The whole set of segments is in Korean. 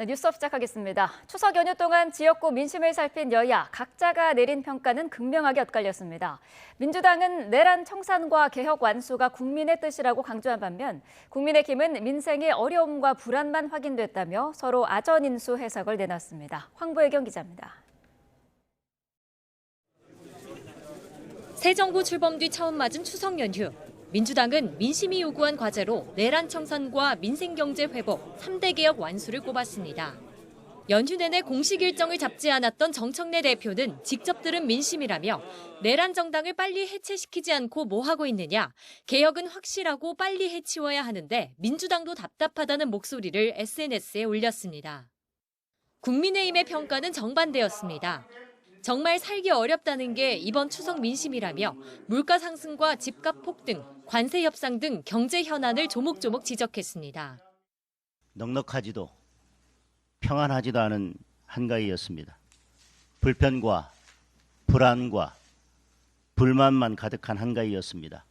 네, 뉴스업 시작하겠습니다. 추석 연휴 동안 지역구 민심을 살핀 여야, 각자가 내린 평가는 극명하게 엇갈렸습니다. 민주당은 내란 청산과 개혁 완수가 국민의 뜻이라고 강조한 반면 국민의힘은 민생의 어려움과 불안만 확인됐다며 서로 아전인수 해석을 내놨습니다. 황보혜경 기자입니다. 새 정부 출범 뒤 처음 맞은 추석 연휴. 민주당은 민심이 요구한 과제로 내란 청산과 민생경제 회복, 3대 개혁 완수를 꼽았습니다. 연휴 내내 공식 일정을 잡지 않았던 정청래 대표는 직접 들은 민심이라며 내란 정당을 빨리 해체시키지 않고 뭐 하고 있느냐, 개혁은 확실하고 빨리 해치워야 하는데 민주당도 답답하다는 목소리를 SNS에 올렸습니다. 국민의힘의 평가는 정반대였습니다. 정말 살기 어렵다는 게 이번 추석 민심이라며 물가 상승과 집값 폭등, 관세 협상 등 경제 현안을 조목조목 지적했습니다. 넉넉하지도 평안하지도 않은 한가위였습니다. 불편과 불안과 불만만 가득한 한가위였습니다.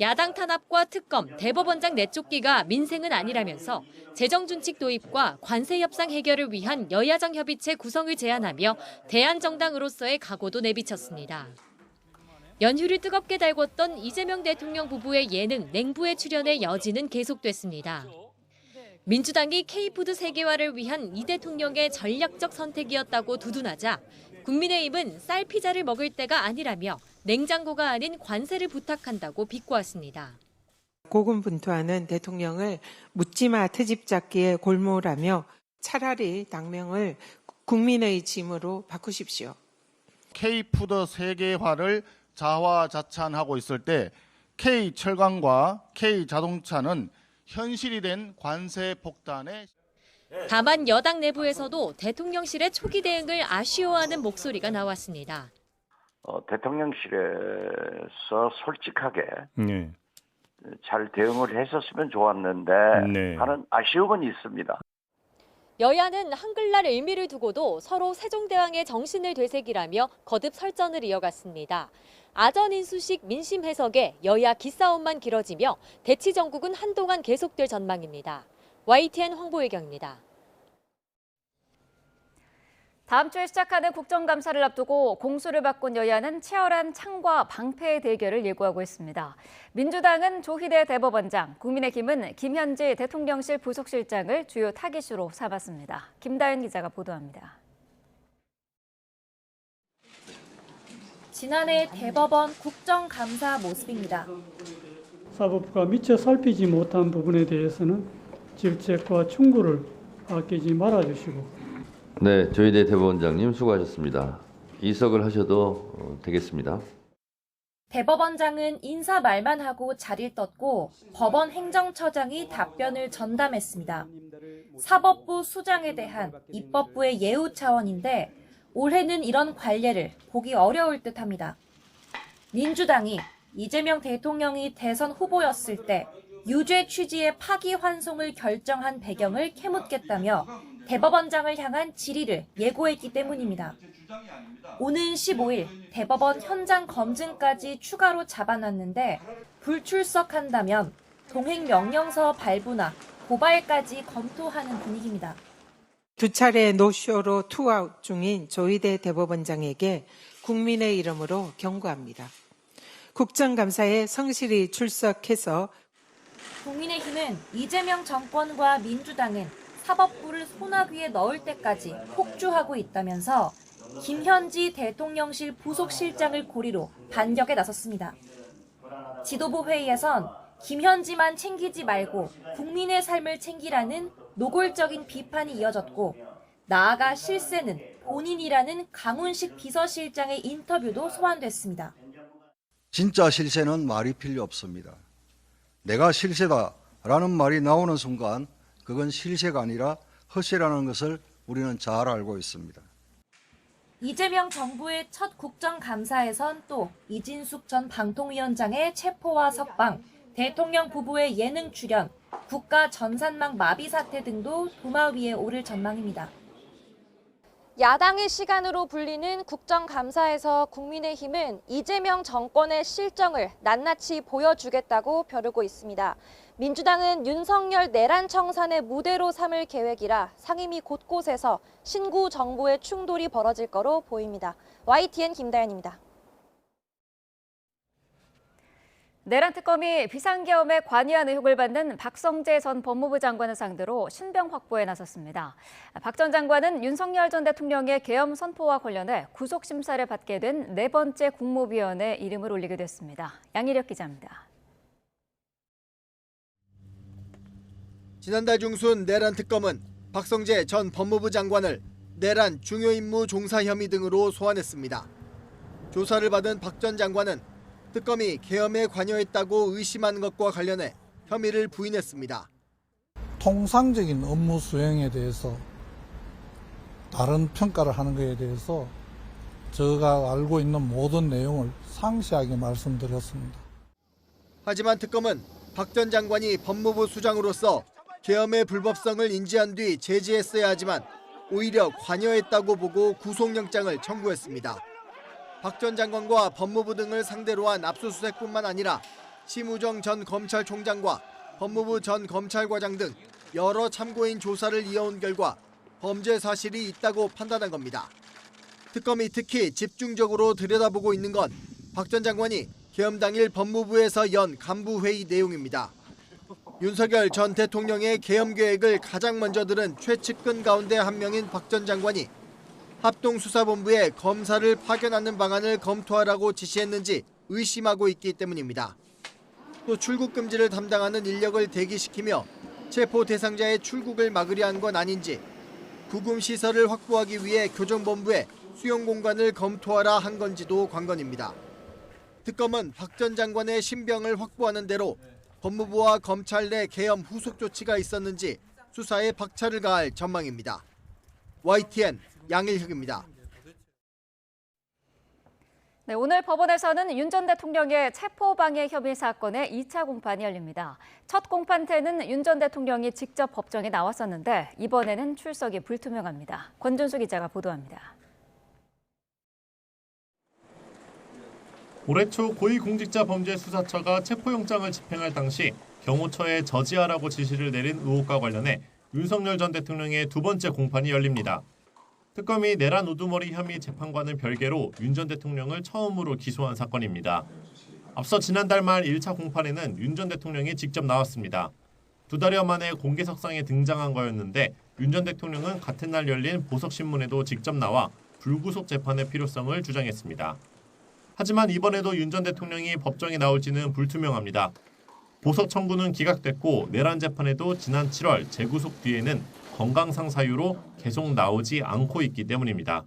야당 탄압과 특검, 대법원장 내쫓기가 민생은 아니라면서 재정준칙 도입과 관세 협상 해결을 위한 여야정 협의체 구성을 제안하며 대안정당으로서의 각오도 내비쳤습니다. 연휴를 뜨겁게 달궜던 이재명 대통령 부부의 예능 냉부에 출연의 여지는 계속됐습니다. 민주당이 K푸드 세계화를 위한 이 대통령의 전략적 선택이었다고 두둔하자 국민의힘은 쌀 피자를 먹을 때가 아니라며 냉장고가 아닌 관세를 부탁한다고 비꼬았습니다. 고군분투하는 대통령을 묻지마 트집잡기에 골몰하며 차라리 당명을 국민의 짐으로 바꾸십시오. K푸드 세계화를 자화자찬하고 있을 때 K철강과 K자동차는 현실이 된 관세 폭탄에 다만 여당 내부에서도 대통령실의 초기 대응을 아쉬워하는 목소리가 나왔습니다. 대통령실에서 솔직하게 잘 대응을 했었으면 좋았는데 하는 아쉬움은 있습니다. 여야는 한글날 의미를 두고도 서로 세종대왕의 정신을 되새기라며 거듭 설전을 이어갔습니다. 아전인수식 민심 해석에 여야 기싸움만 길어지며 대치 정국은 한동안 계속될 전망입니다. YTN 황보혜경입니다. 다음 주에 시작하는 국정감사를 앞두고 공수를 바꾼 여야는 치열한 창과 방패의 대결을 예고하고 있습니다. 민주당은 조희대 대법원장, 국민의힘은 김현지 대통령실 부속실장을 주요 타깃으로 삼았습니다. 김다연 기자가 보도합니다. 지난해 대법원 국정감사 모습입니다. 사법부가 미처 살피지 못한 부분에 대해서는 질책과 충고를 아끼지 말아주시고. 네, 조희대 대법원장님 수고하셨습니다. 이석을 하셔도 되겠습니다. 대법원장은 인사 말만 하고 자리를 떴고 법원 행정처장이 답변을 전담했습니다. 사법부 수장에 대한 입법부의 예우 차원인데 올해는 이런 관례를 보기 어려울 듯합니다. 민주당이 이재명 대통령이 대선 후보였을 때 유죄 취지의 파기환송을 결정한 배경을 캐묻겠다며 대법원장을 향한 질의를 예고했기 때문입니다. 오는 15일 대법원 현장 검증까지 추가로 잡아놨는데 불출석한다면 동행명령서 발부나 고발까지 검토하는 분위기입니다. 두 차례 노쇼로 투아웃 중인 조희대 대법원장에게 국민의 이름으로 경고합니다. 국정감사에 성실히 출석해서 국민의힘은 이재명 정권과 민주당은 사법부를 소나귀에 넣을 때까지 폭주하고 있다면서 김현지 대통령실 부속실장을 고리로 반격에 나섰습니다. 지도부 회의에선 김현지만 챙기지 말고 국민의 삶을 챙기라는 노골적인 비판이 이어졌고 나아가 실세는 본인이라는 강훈식 비서실장의 인터뷰도 소환됐습니다. 진짜 실세는 말이 필요 없습니다. 내가 실세다라는 말이 나오는 순간 그건 실세가 아니라 허세라는 것을 우리는 잘 알고 있습니다. 이재명 정부의 첫 국정감사에선 또 이진숙 전 방통위원장의 체포와 석방, 대통령 부부의 예능 출연, 국가 전산망 마비 사태 등도 도마 위에 오를 전망입니다. 야당의 시간으로 불리는 국정감사에서 국민의힘은 이재명 정권의 실정을 낱낱이 보여주겠다고 벼르고 있습니다. 민주당은 윤석열 내란 청산의 무대로 삼을 계획이라 상임위 곳곳에서 신구 정부의 충돌이 벌어질 거로 보입니다. YTN 김다연입니다. 내란 특검이 비상계엄에 관여한 의혹을 받는 박성재 전 법무부 장관을 상대로 신병 확보에 나섰습니다. 박 전 장관은 윤석열 전 대통령의 계엄 선포와 관련해 구속 심사를 받게 된 네 번째 국무위원에 이름을 올리게 됐습니다. 양희력 기자입니다. 지난달 중순 내란 특검은 박성재 전 법무부 장관을 내란 중요 임무 종사 혐의 등으로 소환했습니다. 조사를 받은 박 전 장관은 특검이 계엄에 관여했다고 의심한 것과 관련해 혐의를 부인했습니다. 통상적인 업무 수행에 대해서 다른 평가를 하는 것에 대해서 제가 알고 있는 모든 내용을 상세하게 말씀드렸습니다. 하지만 특검은 박 전 장관이 법무부 수장으로서 계엄의 불법성을 인지한 뒤 제지했어야 하지만 오히려 관여했다고 보고 구속영장을 청구했습니다. 박 전 장관과 법무부 등을 상대로 한 압수수색뿐만 아니라 심우정 전 검찰총장과 법무부 전 검찰과장 등 여러 참고인 조사를 이어온 결과 범죄 사실이 있다고 판단한 겁니다. 특검이 특히 집중적으로 들여다보고 있는 건 박 전 장관이 계엄 당일 법무부에서 연 간부회의 내용입니다. 윤석열 전 대통령의 계엄 계획을 가장 먼저 들은 최측근 가운데 한 명인 박 전 장관이 합동수사본부에 검사를 파견하는 방안을 검토하라고 지시했는지 의심하고 있기 때문입니다. 또 출국 금지를 담당하는 인력을 대기시키며 체포 대상자의 출국을 막으려 한 건 아닌지, 구금 시설을 확보하기 위해 교정본부에 수용 공간을 검토하라 한 건지도 관건입니다. 특검은 박 전 장관의 신병을 확보하는 대로 법무부와 검찰 내 계엄 후속 조치가 있었는지 수사에 박차를 가할 전망입니다. YTN 양일혁입니다. 네, 오늘 법원에서는 윤 전 대통령의 체포방해 혐의 사건의 2차 공판이 열립니다. 첫 공판 때는 윤 전 대통령이 직접 법정에 나왔었는데 이번에는 출석이 불투명합니다. 권준수 기자가 보도합니다. 올해 초 고위공직자범죄수사처가 체포영장을 집행할 당시 경호처에 저지하라고 지시를 내린 의혹과 관련해 윤석열 전 대통령의 두 번째 공판이 열립니다. 특검이 내란 우두머리 혐의 재판과는 별개로 윤 전 대통령을 처음으로 기소한 사건입니다. 앞서 지난달 말 1차 공판에는 윤 전 대통령이 직접 나왔습니다. 두 달여 만에 공개석상에 등장한 거였는데 윤 전 대통령은 같은 날 열린 보석신문에도 직접 나와 불구속 재판의 필요성을 주장했습니다. 하지만 이번에도 윤 전 대통령이 법정에 나올지는 불투명합니다. 보석 청구는 기각됐고 내란 재판에도 지난 7월 재구속 뒤에는 건강상 사유로 계속 나오지 않고 있기 때문입니다.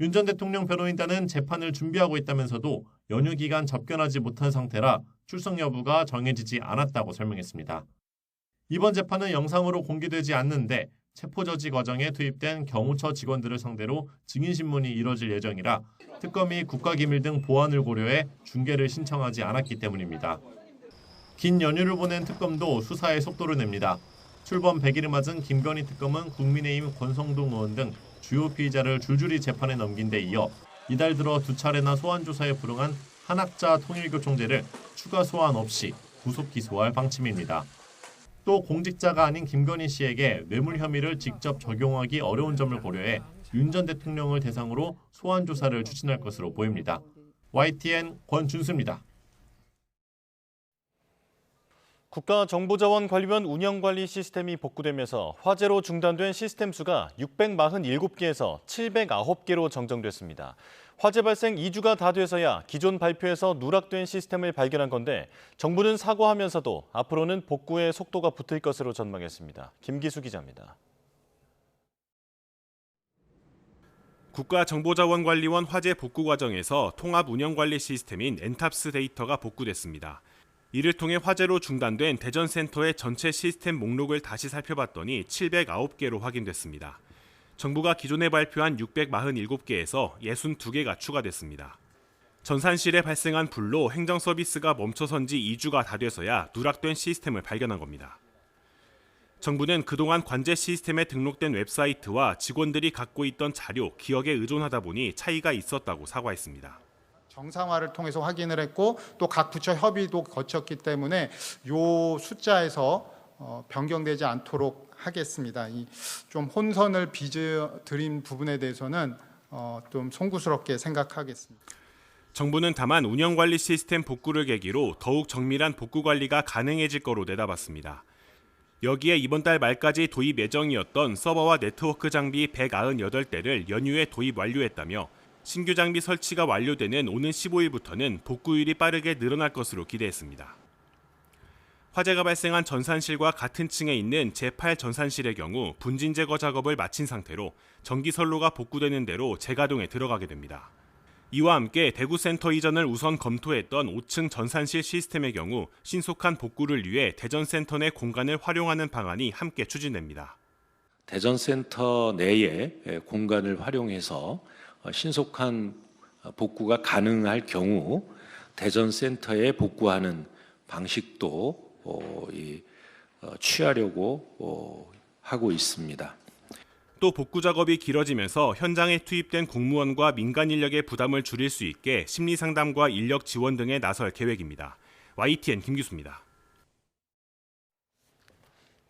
윤 전 대통령 변호인단은 재판을 준비하고 있다면서도 연휴 기간 접견하지 못한 상태라 출석 여부가 정해지지 않았다고 설명했습니다. 이번 재판은 영상으로 공개되지 않는데 체포저지 과정에 투입된 경호처 직원들을 상대로 증인신문이 이뤄질 예정이라 특검이 국가기밀 등 보안을 고려해 중계를 신청하지 않았기 때문입니다. 긴 연휴를 보낸 특검도 수사에 속도를 냅니다. 출범 100일을 맞은 김건희 특검은 국민의힘 권성동 의원 등 주요 피의자를 줄줄이 재판에 넘긴 데 이어 이달 들어 두 차례나 소환 조사에 불응한 한학자 통일교총재를 추가 소환 없이 구속 기소할 방침입니다. 또 공직자가 아닌 김건희 씨에게 뇌물 혐의를 직접 적용하기 어려운 점을 고려해 윤 전 대통령을 대상으로 소환 조사를 추진할 것으로 보입니다. YTN 권준수입니다. 국가정보자원관리원 운영관리 시스템이 복구되면서 화재로 중단된 시스템 수가 647개에서 709개로 정정됐습니다. 화재 발생 2주가 다 돼서야 기존 발표에서 누락된 시스템을 발견한 건데 정부는 사과하면서도 앞으로는 복구에 속도가 붙을 것으로 전망했습니다. 김기수 기자입니다. 국가정보자원관리원 화재 복구 과정에서 통합운영관리 시스템인 엔탑스 데이터가 복구됐습니다. 이를 통해 화재로 중단된 대전센터의 전체 시스템 목록을 다시 살펴봤더니 709개로 확인됐습니다. 정부가 기존에 발표한 647개에서 62개가 추가됐습니다. 전산실에 발생한 불로 행정 서비스가 멈춰선 지 2주가 다 돼서야 누락된 시스템을 발견한 겁니다. 정부는 그동안 관제 시스템에 등록된 웹사이트와 직원들이 갖고 있던 자료, 기억에 의존하다 보니 차이가 있었다고 사과했습니다. 정상화를 통해서 확인을 했고 또 각 부처 협의도 거쳤기 때문에 요 숫자에서 변경되지 않도록 하겠습니다. 이 좀 혼선을 빚어드린 부분에 대해서는 좀 송구스럽게 생각하겠습니다. 정부는 다만 운영관리 시스템 복구를 계기로 더욱 정밀한 복구 관리가 가능해질 거로 내다봤습니다. 여기에 이번 달 말까지 도입 예정이었던 서버와 네트워크 장비 198대를 연휴에 도입 완료했다며 신규 장비 설치가 완료되는 오는 15일부터는 복구율이 빠르게 늘어날 것으로 기대했습니다. 화재가 발생한 전산실과 같은 층에 있는 제8 전산실의 경우 분진 제거 작업을 마친 상태로 전기 선로가 복구되는 대로 재가동에 들어가게 됩니다. 이와 함께 대구센터 이전을 우선 검토했던 5층 전산실 시스템의 경우 신속한 복구를 위해 대전센터 내 공간을 활용하는 방안이 함께 추진됩니다. 대전센터 내의 공간을 활용해서 신속한 복구가 가능할 경우 대전센터에 복구하는 방식도 취하려고 하고 있습니다. 또 복구 작업이 길어지면서 현장에 투입된 공무원과 민간 인력의 부담을 줄일 수 있게 심리 상담과 인력 지원 등에 나설 계획입니다. YTN 김규수입니다.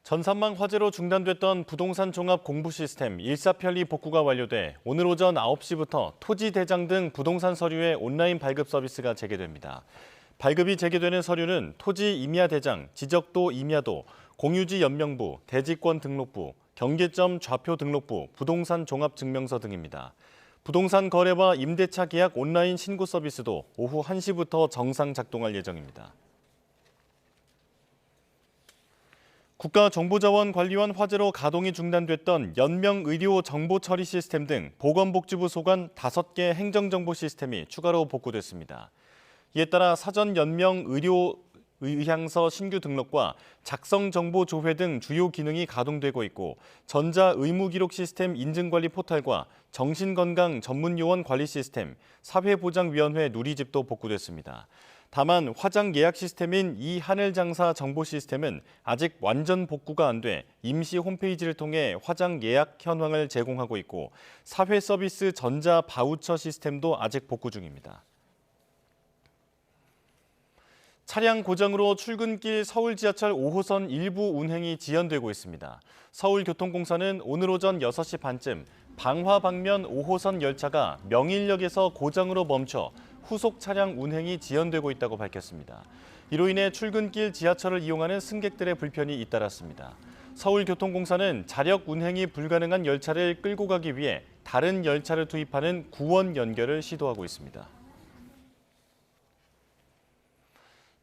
전산망 화재로 중단됐던 부동산 종합 공부 시스템 일사편리 복구가 완료돼 오늘 오전 9시부터 토지 대장 등 부동산 서류의 온라인 발급 서비스가 재개됩니다. 발급이 재개되는 서류는 토지 임야 대장, 지적도 임야도, 공유지 연명부, 대지권 등록부, 경계점 좌표 등록부, 부동산 종합증명서 등입니다. 부동산 거래와 임대차 계약 온라인 신고 서비스도 오후 1시부터 정상 작동할 예정입니다. 국가정보자원관리원 화재로 가동이 중단됐던 연명의료정보처리 시스템 등 보건복지부 소관 5개 행정정보 시스템이 추가로 복구됐습니다. 이에 따라 사전 연명 의료의향서 신규 등록과 작성정보 조회 등 주요 기능이 가동되고 있고 전자의무기록 시스템 인증관리 포털과 정신건강 전문요원 관리 시스템, 사회보장위원회 누리집도 복구됐습니다. 다만 화장 예약 시스템인 이하늘장사 정보 시스템은 아직 완전 복구가 안 돼 임시 홈페이지를 통해 화장 예약 현황을 제공하고 있고 사회서비스 전자 바우처 시스템도 아직 복구 중입니다. 차량 고장으로 출근길 서울 지하철 5호선 일부 운행이 지연되고 있습니다. 서울교통공사는 오늘 오전 6시 반쯤 방화 방면 5호선 열차가 명일역에서 고장으로 멈춰 후속 차량 운행이 지연되고 있다고 밝혔습니다. 이로 인해 출근길 지하철을 이용하는 승객들의 불편이 잇따랐습니다. 서울교통공사는 자력 운행이 불가능한 열차를 끌고 가기 위해 다른 열차를 투입하는 구원 연결을 시도하고 있습니다.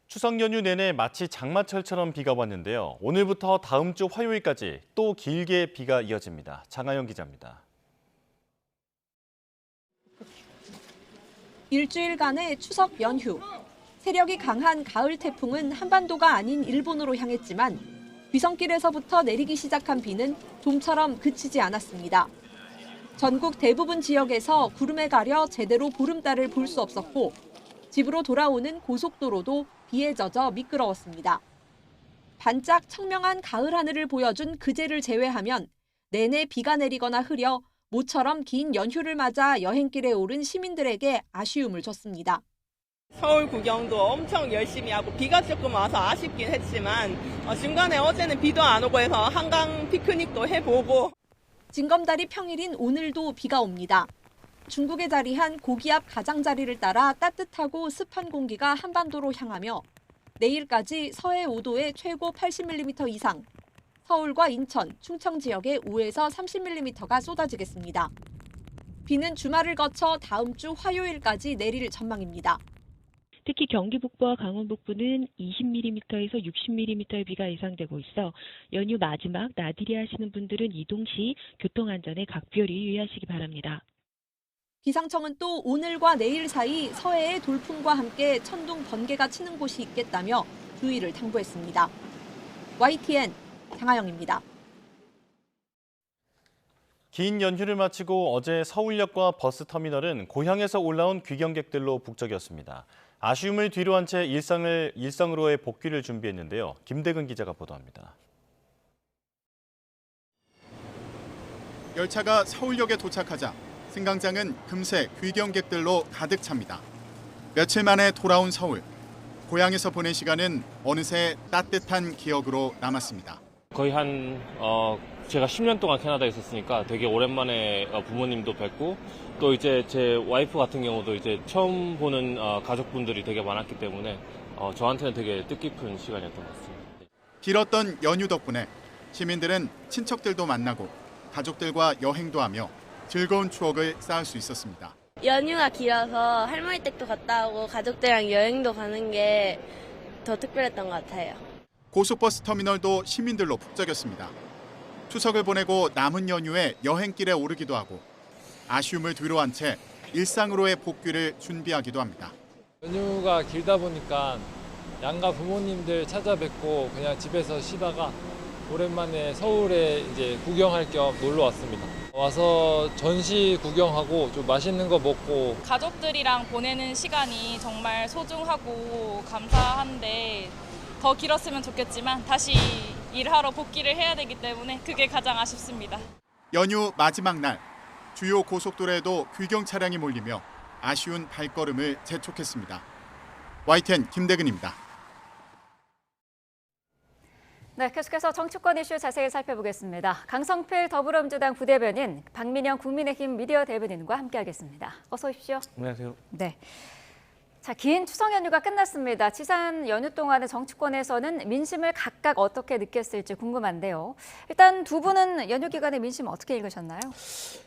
추석 연휴 내내 마치 장마철처럼 비가 왔는데요. 오늘부터 다음 주 화요일까지 또 길게 비가 이어집니다. 장하영 기자입니다. 일주일간의 추석 연휴. 세력이 강한 가을 태풍은 한반도가 아닌 일본으로 향했지만 귀성길에서부터 내리기 시작한 비는 좀처럼 그치지 않았습니다. 전국 대부분 지역에서 구름에 가려 제대로 보름달을 볼 수 없었고 집으로 돌아오는 고속도로도 비에 젖어 미끄러웠습니다. 반짝 청명한 가을 하늘을 보여준 그제를 제외하면 내내 비가 내리거나 흐려 모처럼 긴 연휴를 맞아 여행길에 오른 시민들에게 아쉬움을 줬습니다. 서울 구경도 엄청 열심히 하고 비가 조금 와서 아쉽긴 했지만 중간에 어제는 비도 안 오고 해서 한강 피크닉도 해보고. 징검다리 평일인 오늘도 비가 옵니다. 중국에 자리한 고기압 가장자리를 따라 따뜻하고 습한 공기가 한반도로 향하며 내일까지 서해 5도에 최고 80mm 이상, 서울과 인천, 충청 지역에 5에서 30mm가 쏟아지겠습니다. 비는 주말을 거쳐 다음 주 화요일까지 내릴 전망입니다. 특히 경기 북부와 강원 북부는 20mm에서 60mm의 비가 예상되고 있어 연휴 마지막 나들이 하시는 분들은 이동 시 교통안전에 각별히 유의하시기 바랍니다. 기상청은 또 오늘과 내일 사이 서해의 돌풍과 함께 천둥, 번개가 치는 곳이 있겠다며 주의를 당부했습니다. YTN 장하영입니다. 긴 연휴를 마치고 어제 서울역과 버스터미널은 고향에서 올라온 귀경객들로 북적였습니다. 아쉬움을 뒤로한 채 일상으로의 복귀를 준비했는데요. 김대근 기자가 보도합니다. 열차가 서울역에 도착하자 승강장은 금세 귀경객들로 가득 찹니다. 며칠 만에 돌아온 서울. 고향에서 보낸 시간은 어느새 따뜻한 기억으로 남았습니다. 거의 제가 10년 동안 캐나다에 있었으니까 되게 오랜만에 부모님도 뵙고 또 이제 제 와이프 같은 경우도 이제 처음 보는 가족분들이 되게 많았기 때문에 저한테는 되게 뜻깊은 시간이었던 것 같습니다. 길었던 연휴 덕분에 시민들은 친척들도 만나고 가족들과 여행도 하며 즐거운 추억을 쌓을 수 있었습니다. 연휴가 길어서 할머니 댁도 갔다 오고 가족들이랑 여행도 가는 게 더 특별했던 것 같아요. 고속버스 터미널도 시민들로 북적였습니다. 추석을 보내고 남은 연휴에 여행길에 오르기도 하고 아쉬움을 뒤로한 채 일상으로의 복귀를 준비하기도 합니다. 연휴가 길다 보니까 양가 부모님들 찾아뵙고 그냥 집에서 쉬다가 오랜만에 서울에 이제 구경할 겸 놀러 왔습니다. 와서 전시 구경하고 좀 맛있는 거 먹고 가족들이랑 보내는 시간이 정말 소중하고 감사한데 더 길었으면 좋겠지만 다시 일하러 복귀를 해야 되기 때문에 그게 가장 아쉽습니다. 연휴 마지막 날 주요 고속도로에도 귀경 차량이 몰리며 아쉬운 발걸음을 재촉했습니다. YTN 김대근입니다. 네, 계속해서 정치권 이슈 자세히 살펴보겠습니다. 강성필 더불어민주당 부대변인, 박민영 국민의힘 미디어 대변인과 함께하겠습니다. 어서 오십시오. 안녕하세요. 네. 자, 긴 추석 연휴가 끝났습니다. 지난 연휴 동안에 정치권에서는 민심을 각각 어떻게 느꼈을지 궁금한데요. 일단 두 분은 연휴 기간에 민심 어떻게 읽으셨나요?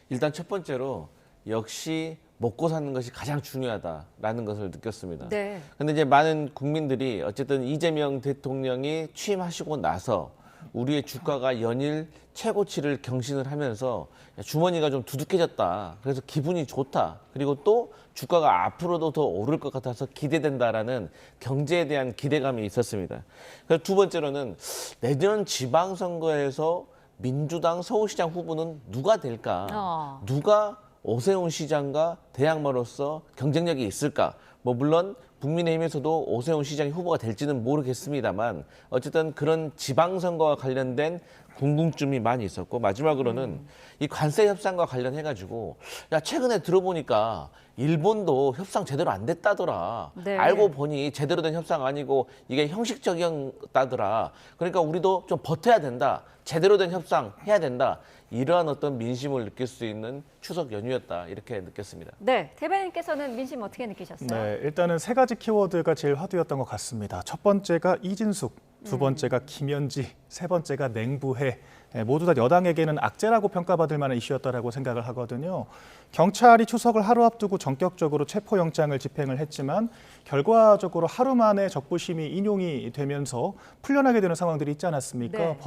일단 첫 번째로 역시 먹고 사는 것이 가장 중요하다라는 것을 느꼈습니다. 네. 근데 이제 많은 국민들이 어쨌든 이재명 대통령이 취임하시고 나서 우리의 주가가 연일 최고치를 경신을 하면서 주머니가 좀 두둑해졌다. 그래서 기분이 좋다. 그리고 또 주가가 앞으로도 더 오를 것 같아서 기대된다라는 경제에 대한 기대감이 있었습니다. 그래서 두 번째로는 내년 지방선거에서 민주당 서울시장 후보는 누가 될까? 누가 오세훈 시장과 대항마로서 경쟁력이 있을까? 물론 국민의힘에서도 오세훈 시장이 후보가 될지는 모르겠습니다만 어쨌든 그런 지방선거와 관련된 궁금증이 많이 있었고 마지막으로는 이 관세 협상과 관련해가지고 최근에 들어보니까 일본도 협상 제대로 안 됐다더라. 네. 알고 보니 제대로 된 협상 아니고 이게 형식적이었다더라. 그러니까 우리도 좀 버텨야 된다. 제대로 된 협상 해야 된다. 이러한 어떤 민심을 느낄 수 있는 추석 연휴였다. 이렇게 느꼈습니다. 네, 대변인께서는 민심 어떻게 느끼셨어요? 네, 일단은 세 가지 키워드가 제일 화두였던 것 같습니다. 첫 번째가 이진숙, 두 번째가 김현지, 세 번째가 냉부해. 모두 다 여당에게는 악재라고 평가받을 만한 이슈였다라고 생각을 하거든요. 경찰이 추석을 하루 앞두고 전격적으로 체포영장을 집행을 했지만 결과적으로 하루 만에 적부심이 인용이 되면서 풀려나게 되는 상황들이 있지 않았습니까? 네.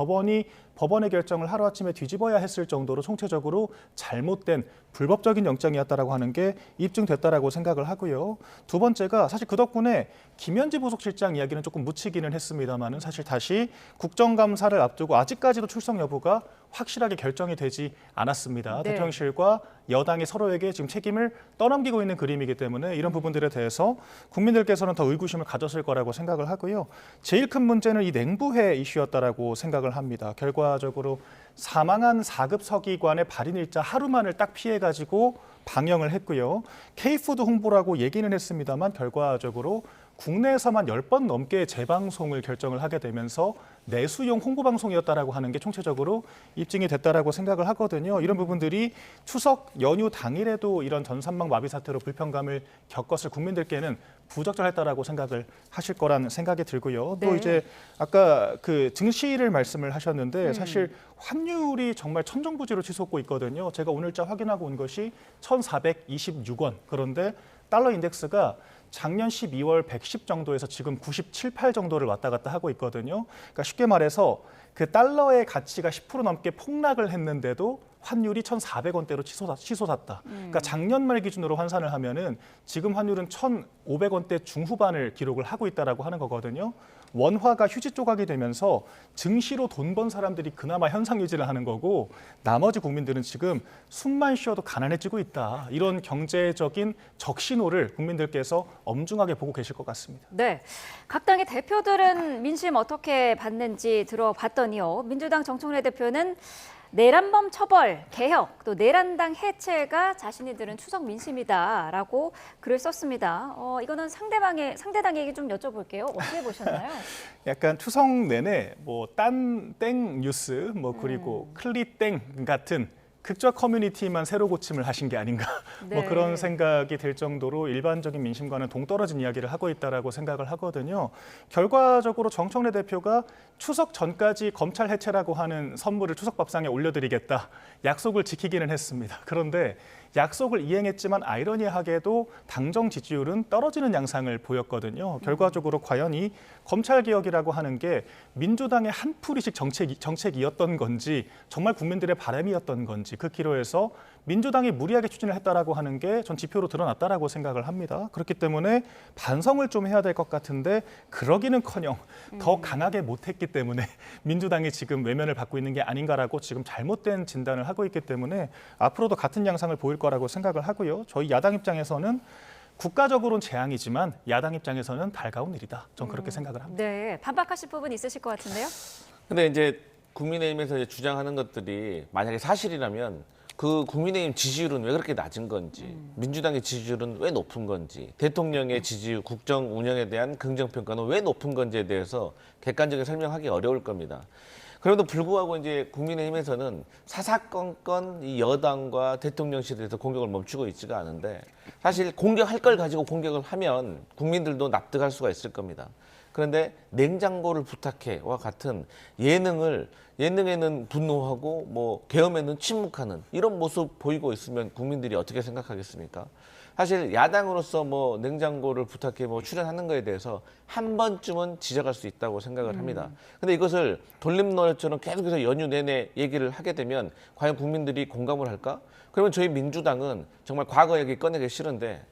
법원의 결정을 하루아침에 뒤집어야 했을 정도로 총체적으로 잘못된 불법적인 영장이었다라고 하는 게 입증됐다라고 생각을 하고요. 두 번째가 사실 그 덕분에 김현지 부속실장 이야기는 조금 묻히기는 했습니다만은 사실 다시 국정감사를 앞두고 아직까지도 출석 여부가 확실하게 결정이 되지 않았습니다. 네. 대통령실과 여당이 서로에게 지금 책임을 떠넘기고 있는 그림이기 때문에 이런 부분들에 대해서 국민들께서는 더 의구심을 가졌을 거라고 생각을 하고요. 제일 큰 문제는 이 냉부해 이슈였다라고 생각을 합니다. 결과적으로 사망한 4급 서기관의 발인일자 하루만을 딱 피해가지고 방영을 했고요. K푸드 홍보라고 얘기는 했습니다만 결과적으로 국내에서만 10번 넘게 재방송을 결정을 하게 되면서 내수용 홍보방송이었다라고 하는 게 총체적으로 입증이 됐다라고 생각을 하거든요. 이런 부분들이 추석 연휴 당일에도 이런 전산망 마비 사태로 불편감을 겪었을 국민들께는 부적절했다라고 생각을 하실 거란 생각이 들고요. 네. 또 이제 아까 그 증시를 말씀을 하셨는데 사실 환율이 정말 천정부지로 치솟고 있거든요. 제가 오늘자 확인하고 온 것이 1,426원. 그런데 달러 인덱스가 작년 12월 110 정도에서 지금 97, 8 정도를 왔다 갔다 하고 있거든요. 그러니까 쉽게 말해서 그 달러의 가치가 10% 넘게 폭락을 했는데도 환율이 1,400원대로 치솟았다. 그러니까 작년 말 기준으로 환산을 하면은 지금 환율은 1,500원대 중후반을 기록을 하고 있다라고 하는 거거든요. 원화가 휴지 조각이 되면서 증시로 돈 번 사람들이 그나마 현상 유지를 하는 거고 나머지 국민들은 지금 숨만 쉬어도 가난해지고 있다. 이런 경제적인 적신호를 국민들께서 엄중하게 보고 계실 것 같습니다. 네, 각 당의 대표들은 민심 어떻게 봤는지 들어봤더니요. 민주당 정청래 대표는 내란범 처벌, 개혁, 또 내란당 해체가 자신이들은 추석 민심이다라고 글을 썼습니다. 이거는 상대당에게 좀 여쭤볼게요. 어떻게 보셨나요? 약간 추석 내내 뭐 딴땡 뉴스, 뭐 그리고 클리땡 같은 극적 커뮤니티만 새로 고침을 하신 게 아닌가 네. 뭐 그런 생각이 들 정도로 일반적인 민심과는 동떨어진 이야기를 하고 있다라고 생각을 하거든요. 결과적으로 정청래 대표가 추석 전까지 검찰 해체라고 하는 선물을 추석 밥상에 올려드리겠다 약속을 지키기는 했습니다. 그런데 약속을 이행했지만 아이러니하게도 당정 지지율은 떨어지는 양상을 보였거든요. 결과적으로 과연 이 검찰개혁이라고 하는 게 민주당의 한풀이식 정책이었던 건지 정말 국민들의 바람이었던 건지 그 기로에서 민주당이 무리하게 추진을 했다라고 하는 게 전 지표로 드러났다라고 생각을 합니다. 그렇기 때문에 반성을 좀 해야 될 것 같은데 그러기는커녕 더 강하게 못했기 때문에 민주당이 지금 외면을 받고 있는 게 아닌가라고 지금 잘못된 진단을 하고 있기 때문에 앞으로도 같은 양상을 보일 거라고 생각을 하고요. 저희 야당 입장에서는 국가적으로는 재앙이지만 야당 입장에서는 달가운 일이다. 전 그렇게 생각을 합니다. 네, 반박하실 부분 있으실 것 같은데요. 근데 이제 국민의힘에서 이제 주장하는 것들이 만약에 사실이라면 그 국민의힘 지지율은 왜 그렇게 낮은 건지, 민주당의 지지율은 왜 높은 건지, 대통령의 지지율, 국정 운영에 대한 긍정평가는 왜 높은 건지에 대해서 객관적인 설명하기 어려울 겁니다. 그럼에도 불구하고 이제 국민의힘에서는 사사건건 이 여당과 대통령실에 대해서 공격을 멈추고 있지가 않은데 사실 공격할 걸 가지고 공격을 하면 국민들도 납득할 수가 있을 겁니다. 그런데 냉장고를 부탁해와 같은 예능에는 분노하고 뭐 계엄에는 침묵하는 이런 모습 보이고 있으면 국민들이 어떻게 생각하겠습니까? 사실 야당으로서 뭐 냉장고를 부탁해 뭐 출연하는 거에 대해서 한 번쯤은 지적할 수 있다고 생각을 합니다. 근데 이것을 돌림노래처럼 계속해서 연휴 내내 얘기를 하게 되면 과연 국민들이 공감을 할까? 그러면 저희 민주당은 정말 과거 얘기 꺼내기 싫은데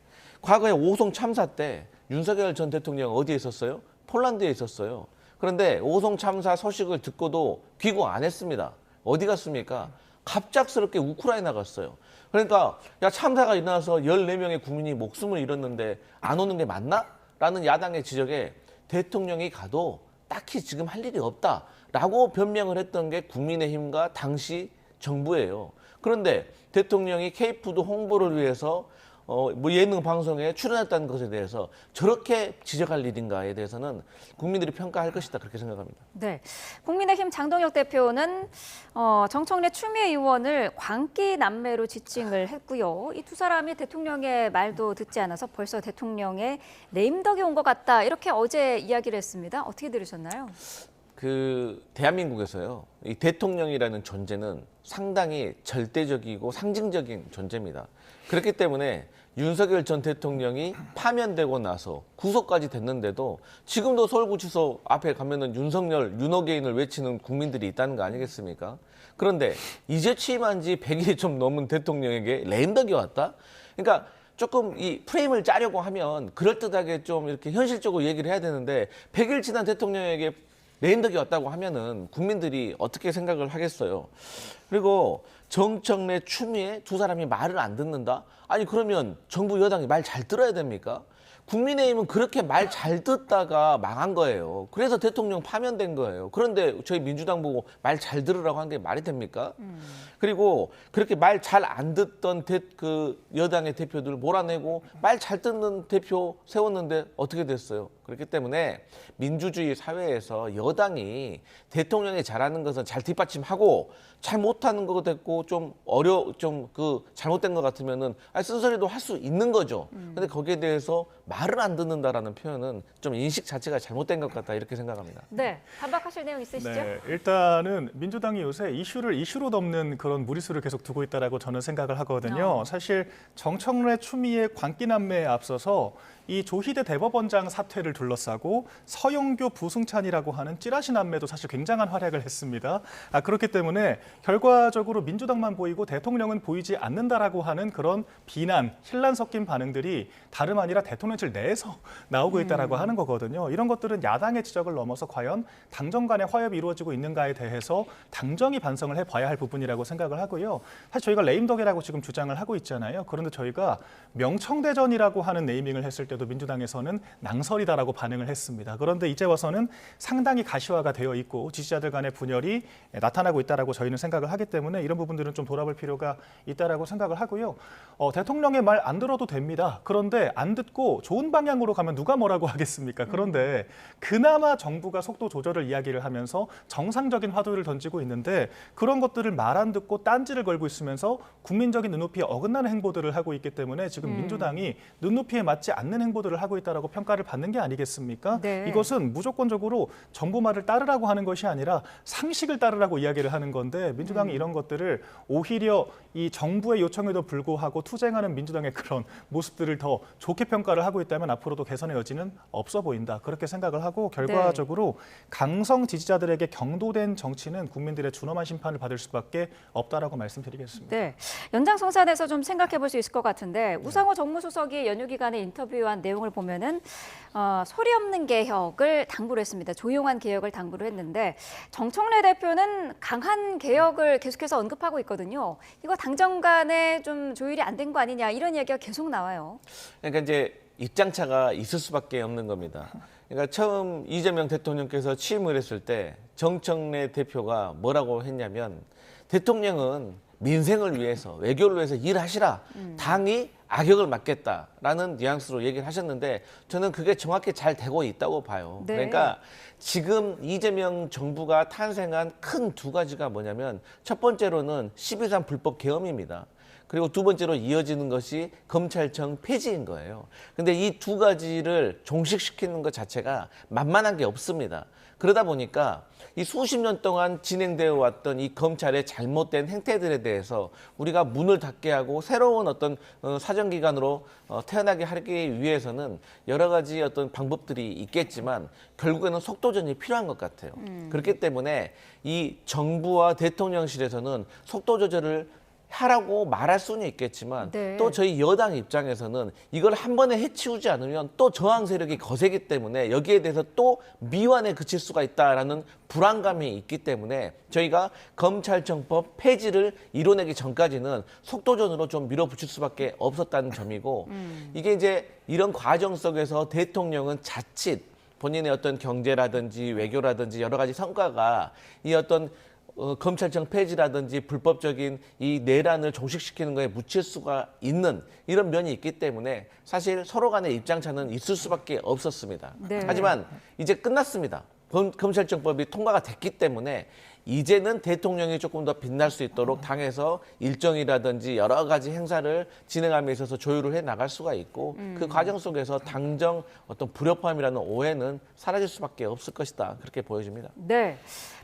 과거에 오송 참사 때 윤석열 전 대통령 어디에 있었어요? 폴란드에 있었어요. 그런데 오송 참사 소식을 듣고도 귀국 안 했습니다. 어디 갔습니까? 갑작스럽게 우크라이나 갔어요. 그러니까 야 참사가 일어나서 14명의 국민이 목숨을 잃었는데 안 오는 게 맞나? 라는 야당의 지적에 대통령이 가도 딱히 지금 할 일이 없다라고 변명을 했던 게 국민의힘과 당시 정부예요. 그런데 대통령이 K푸드 홍보를 위해서 뭐 예능 방송에 출연했다는 것에 대해서 저렇게 지적할 일인가에 대해서는 국민들이 평가할 것이다 그렇게 생각합니다. 네, 국민의힘 장동혁 대표는 정청래 추미애 의원을 광기 남매로 지칭을 했고요. 이 두 사람이 대통령의 말도 듣지 않아서 벌써 대통령의 레임덕이 온 것 같다 이렇게 어제 이야기를 했습니다. 어떻게 들으셨나요? 대한민국에서요, 이 대통령이라는 존재는 상당히 절대적이고 상징적인 존재입니다. 그렇기 때문에 윤석열 전 대통령이 파면되고 나서 구속까지 됐는데도 지금도 서울구치소 앞에 가면은 윤석열, 윤어게인을 외치는 국민들이 있다는 거 아니겠습니까? 그런데 이제 취임한 지 100일이 좀 넘은 대통령에게 레임덕이 왔다? 그러니까 조금 이 프레임을 짜려고 하면 그럴듯하게 좀 이렇게 현실적으로 얘기를 해야 되는데 100일 지난 대통령에게 레임덕이 왔다고 하면은 국민들이 어떻게 생각을 하겠어요. 그리고 정청래, 추미애 두 사람이 말을 안 듣는다? 아니 그러면 정부 여당이 말 잘 들어야 됩니까? 국민의힘은 그렇게 말 잘 듣다가 망한 거예요. 그래서 대통령 파면된 거예요. 그런데 저희 민주당 보고 말 잘 들으라고 한 게 말이 됩니까? 그리고 그렇게 말 잘 안 듣던 여당의 대표들 몰아내고 말 잘 듣는 대표 세웠는데 어떻게 됐어요? 그렇기 때문에 민주주의 사회에서 여당이 대통령이 잘하는 것은 잘 뒷받침하고 잘 못하는 거 됐고 좀 잘못된 것 같으면은 쓴소리도 할 수 있는 거죠. 근데 거기에 대해서 말을 안 듣는다라는 표현은 좀 인식 자체가 잘못된 것 같다 이렇게 생각합니다. 네, 반박하실 내용 있으시죠? 네, 일단은 민주당이 요새 이슈를 이슈로 덮는 그런 무리수를 계속 두고 있다라고 저는 생각을 하거든요. 사실 정청래, 추미애, 광기남매에 앞서서 이 조희대 대법원장 사퇴를 둘러싸고 서영교, 부승찬이라고 하는 찌라시 남매도 사실 굉장한 활약을 했습니다. 그렇기 때문에 결과적으로 민주당만 보이고 대통령은 보이지 않는다라고 하는 그런 비난, 혼란 섞인 반응들이 다름 아니라 대통령 것을 내서 나오고 있다라고 하는 거거든요. 이런 것들은 야당의 지적을 넘어서 과연 당정 간의 화협이 이루어지고 있는가에 대해서 당정이 반성을 해봐야 할 부분이라고 생각을 하고요. 사실 저희가 레임덕이라고 지금 주장을 하고 있잖아요. 그런데 저희가 명청대전이라고 하는 네이밍을 했을 때도 민주당에서는 낭설이다라고 반응을 했습니다. 그런데 이제 와서는 상당히 가시화가 되어 있고 지지자들 간의 분열이 나타나고 있다라고 저희는 생각을 하기 때문에 이런 부분들은 좀 돌아볼 필요가 있다라고 생각을 하고요. 대통령의 말 안 들어도 됩니다. 그런데 안 듣고 좋은 방향으로 가면 누가 뭐라고 하겠습니까? 그런데 그나마 정부가 속도 조절을 이야기를 하면서 정상적인 화두를 던지고 있는데 그런 것들을 말 안 듣고 딴지를 걸고 있으면서 국민적인 눈높이에 어긋나는 행보들을 하고 있기 때문에 지금 민주당이 눈높이에 맞지 않는 행보들을 하고 있다라고 평가를 받는 게 아니겠습니까? 네. 이것은 무조건적으로 정부 말을 따르라고 하는 것이 아니라 상식을 따르라고 이야기를 하는 건데 민주당이 이런 것들을 오히려 이 정부의 요청에도 불구하고 투쟁하는 민주당의 그런 모습들을 더 좋게 평가를 하고 있다면 앞으로도 개선의 여지는 없어 보인다. 그렇게 생각을 하고 결과적으로 강성 지지자들에게 경도된 정치는 국민들의 준엄한 심판을 받을 수밖에 없다라고 말씀드리겠습니다. 네, 연장성산에서 좀 생각해 볼 수 있을 것 같은데 우상호 정무수석이 연휴 기간에 인터뷰한 내용을 보면은 소리 없는 개혁을 당부를 했습니다. 조용한 개혁을 당부를 했는데 정청래 대표는 강한 개혁을 계속해서 언급하고 있거든요. 이거 당정 간에 좀 조율이 안 된 거 아니냐 이런 얘기가 계속 나와요. 그러니까 이제 입장차가 있을 수밖에 없는 겁니다. 그러니까 처음 이재명 대통령께서 취임을 했을 때 정청래 대표가 뭐라고 했냐면 대통령은 민생을 위해서 외교를 위해서 일하시라. 당이 악역을 맡겠다라는 뉘앙스로 얘기를 하셨는데 저는 그게 정확히 잘 되고 있다고 봐요. 네. 그러니까 지금 이재명 정부가 탄생한 큰 두 가지가 뭐냐면 첫 번째로는 12.3 불법 계엄입니다. 그리고 두 번째로 이어지는 것이 검찰청 폐지인 거예요. 근데 이 두 가지를 종식시키는 것 자체가 만만한 게 없습니다. 그러다 보니까 이 수십 년 동안 진행되어 왔던 이 검찰의 잘못된 행태들에 대해서 우리가 문을 닫게 하고 새로운 어떤 사정기관으로 태어나게 하기 위해서는 여러 가지 어떤 방법들이 있겠지만 결국에는 속도전이 필요한 것 같아요. 그렇기 때문에 이 정부와 대통령실에서는 속도 조절을 하라고 말할 수는 있겠지만 네. 또 저희 여당 입장에서는 이걸 한 번에 해치우지 않으면 또 저항 세력이 거세기 때문에 여기에 대해서 또 미완에 그칠 수가 있다라는 불안감이 있기 때문에 저희가 검찰청법 폐지를 이뤄내기 전까지는 속도전으로 좀 밀어붙일 수밖에 없었다는 점이고 이게 이제 이런 과정 속에서 대통령은 자칫 본인의 어떤 경제라든지 외교라든지 여러 가지 성과가 이 어떤 검찰청 폐지라든지 불법적인 이 내란을 종식시키는 거에 묻힐 수가 있는 이런 면이 있기 때문에 사실 서로 간의 입장차는 있을 수밖에 없었습니다. 네. 하지만 이제 끝났습니다. 검찰청법이 통과가 됐기 때문에 이제는 대통령이 조금 더 빛날 수 있도록 당에서 일정이라든지 여러 가지 행사를 진행함에 있어서 조율을 해 나갈 수가 있고 그 과정 속에서 당정 어떤 불협화음이라는 오해는 사라질 수밖에 없을 것이다. 그렇게 보여집니다. 네,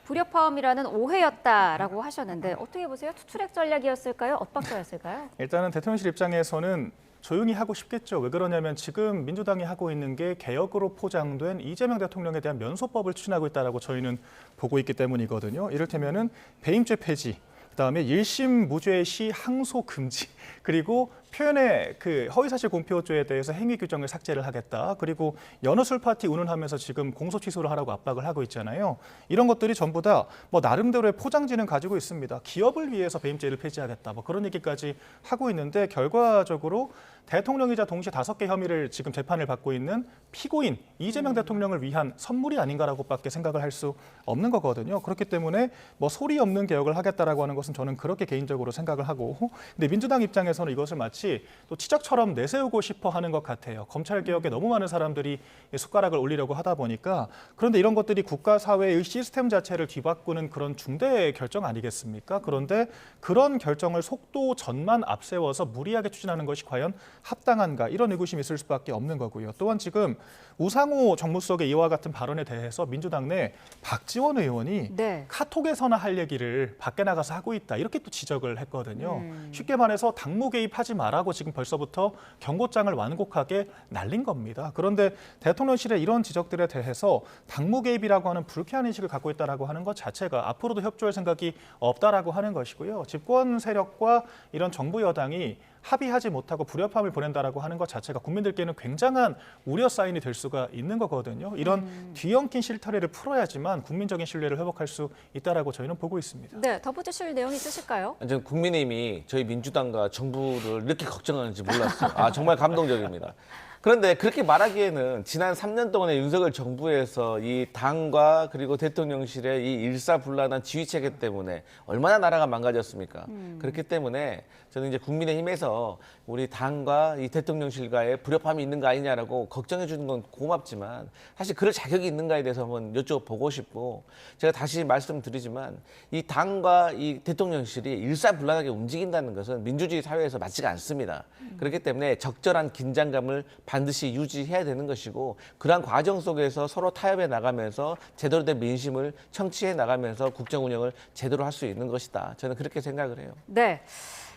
불협화음이라는 오해였다라고 하셨는데 어떻게 보세요? 투트랙 전략이었을까요? 엇박자였을까요? 일단은 대통령실 입장에서는 조용히 하고 싶겠죠. 왜 그러냐면 지금 민주당이 하고 있는 게 개혁으로 포장된 이재명 대통령에 대한 면소법을 추진하고 있다라고 저희는 보고 있기 때문이거든요. 이를테면은 배임죄 폐지, 그다음에 1심 무죄 시 항소 금지, 그리고 표현의 그 허위사실 공표죄에 대해서 행위 규정을 삭제를 하겠다. 그리고 연어 술 파티 운운하면서 지금 공소 취소를 하라고 압박을 하고 있잖아요. 이런 것들이 전부 다 뭐 나름대로의 포장지는 가지고 있습니다. 기업을 위해서 배임죄를 폐지하겠다. 뭐 그런 얘기까지 하고 있는데 결과적으로 대통령이자 동시에 5개 혐의를 지금 재판을 받고 있는 피고인 이재명 대통령을 위한 선물이 아닌가라고밖에 생각을 할 수 없는 거거든요. 그렇기 때문에 뭐 소리 없는 개혁을 하겠다라고 하는 것은 저는 그렇게 개인적으로 생각을 하고, 근데 민주당 입장에서는 이것을 마치 또 치적처럼 내세우고 싶어 하는 것 같아요. 검찰 개혁에 너무 많은 사람들이 숟가락을 올리려고 하다 보니까. 그런데 이런 것들이 국가 사회의 시스템 자체를 뒤바꾸는 그런 중대 결정 아니겠습니까? 그런데 그런 결정을 속도 전만 앞세워서 무리하게 추진하는 것이 과연 합당한가, 이런 의구심이 있을 수밖에 없는 거고요. 또한 지금 우상호 정무수석의 이와 같은 발언에 대해서 민주당 내 박지원 의원이 네. 카톡에서나 할 얘기를 밖에 나가서 하고 있다, 이렇게 또 지적을 했거든요. 쉽게 말해서 당무 개입하지 말라고 지금 벌써부터 경고장을 완곡하게 날린 겁니다. 그런데 대통령실의 이런 지적들에 대해서 당무 개입이라고 하는 불쾌한 인식을 갖고 있다라고 하는 것 자체가 앞으로도 협조할 생각이 없다라고 하는 것이고요. 집권 세력과 이런 정부 여당이 합의하지 못하고 불협화음을 보낸다라고 하는 것 자체가 국민들께는 굉장한 우려 사인이 될 수가 있는 거거든요. 이런 뒤엉킨 실타래를 풀어야지만 국민적인 신뢰를 회복할 수 있다라고 저희는 보고 있습니다. 네, 덧붙이실 내용 있으실까요? 저는 국민의힘이 저희 민주당과 정부를 이렇게 걱정하는지 몰랐어요. 아, 정말 감동적입니다. 그런데 그렇게 말하기에는 지난 3년 동안의 윤석열 정부에서 이 당과 그리고 대통령실의 이 일사불란한 지휘체계 때문에 얼마나 나라가 망가졌습니까? 그렇기 때문에 저는 이제 국민의힘에서 우리 당과 이 대통령실과의 불협화음이 있는 거 아니냐라고 걱정해 주는 건 고맙지만 사실 그럴 자격이 있는가에 대해서 한번 여쭤보고 싶고 제가 다시 말씀드리지만 이 당과 이 대통령실이 일사불란하게 움직인다는 것은 민주주의 사회에서 맞지가 않습니다. 그렇기 때문에 적절한 긴장감을 반드시 유지해야 되는 것이고 그러한 과정 속에서 서로 타협해 나가면서 제대로 된 민심을 청취해 나가면서 국정 운영을 제대로 할 수 있는 것이다. 저는 그렇게 생각을 해요. 네.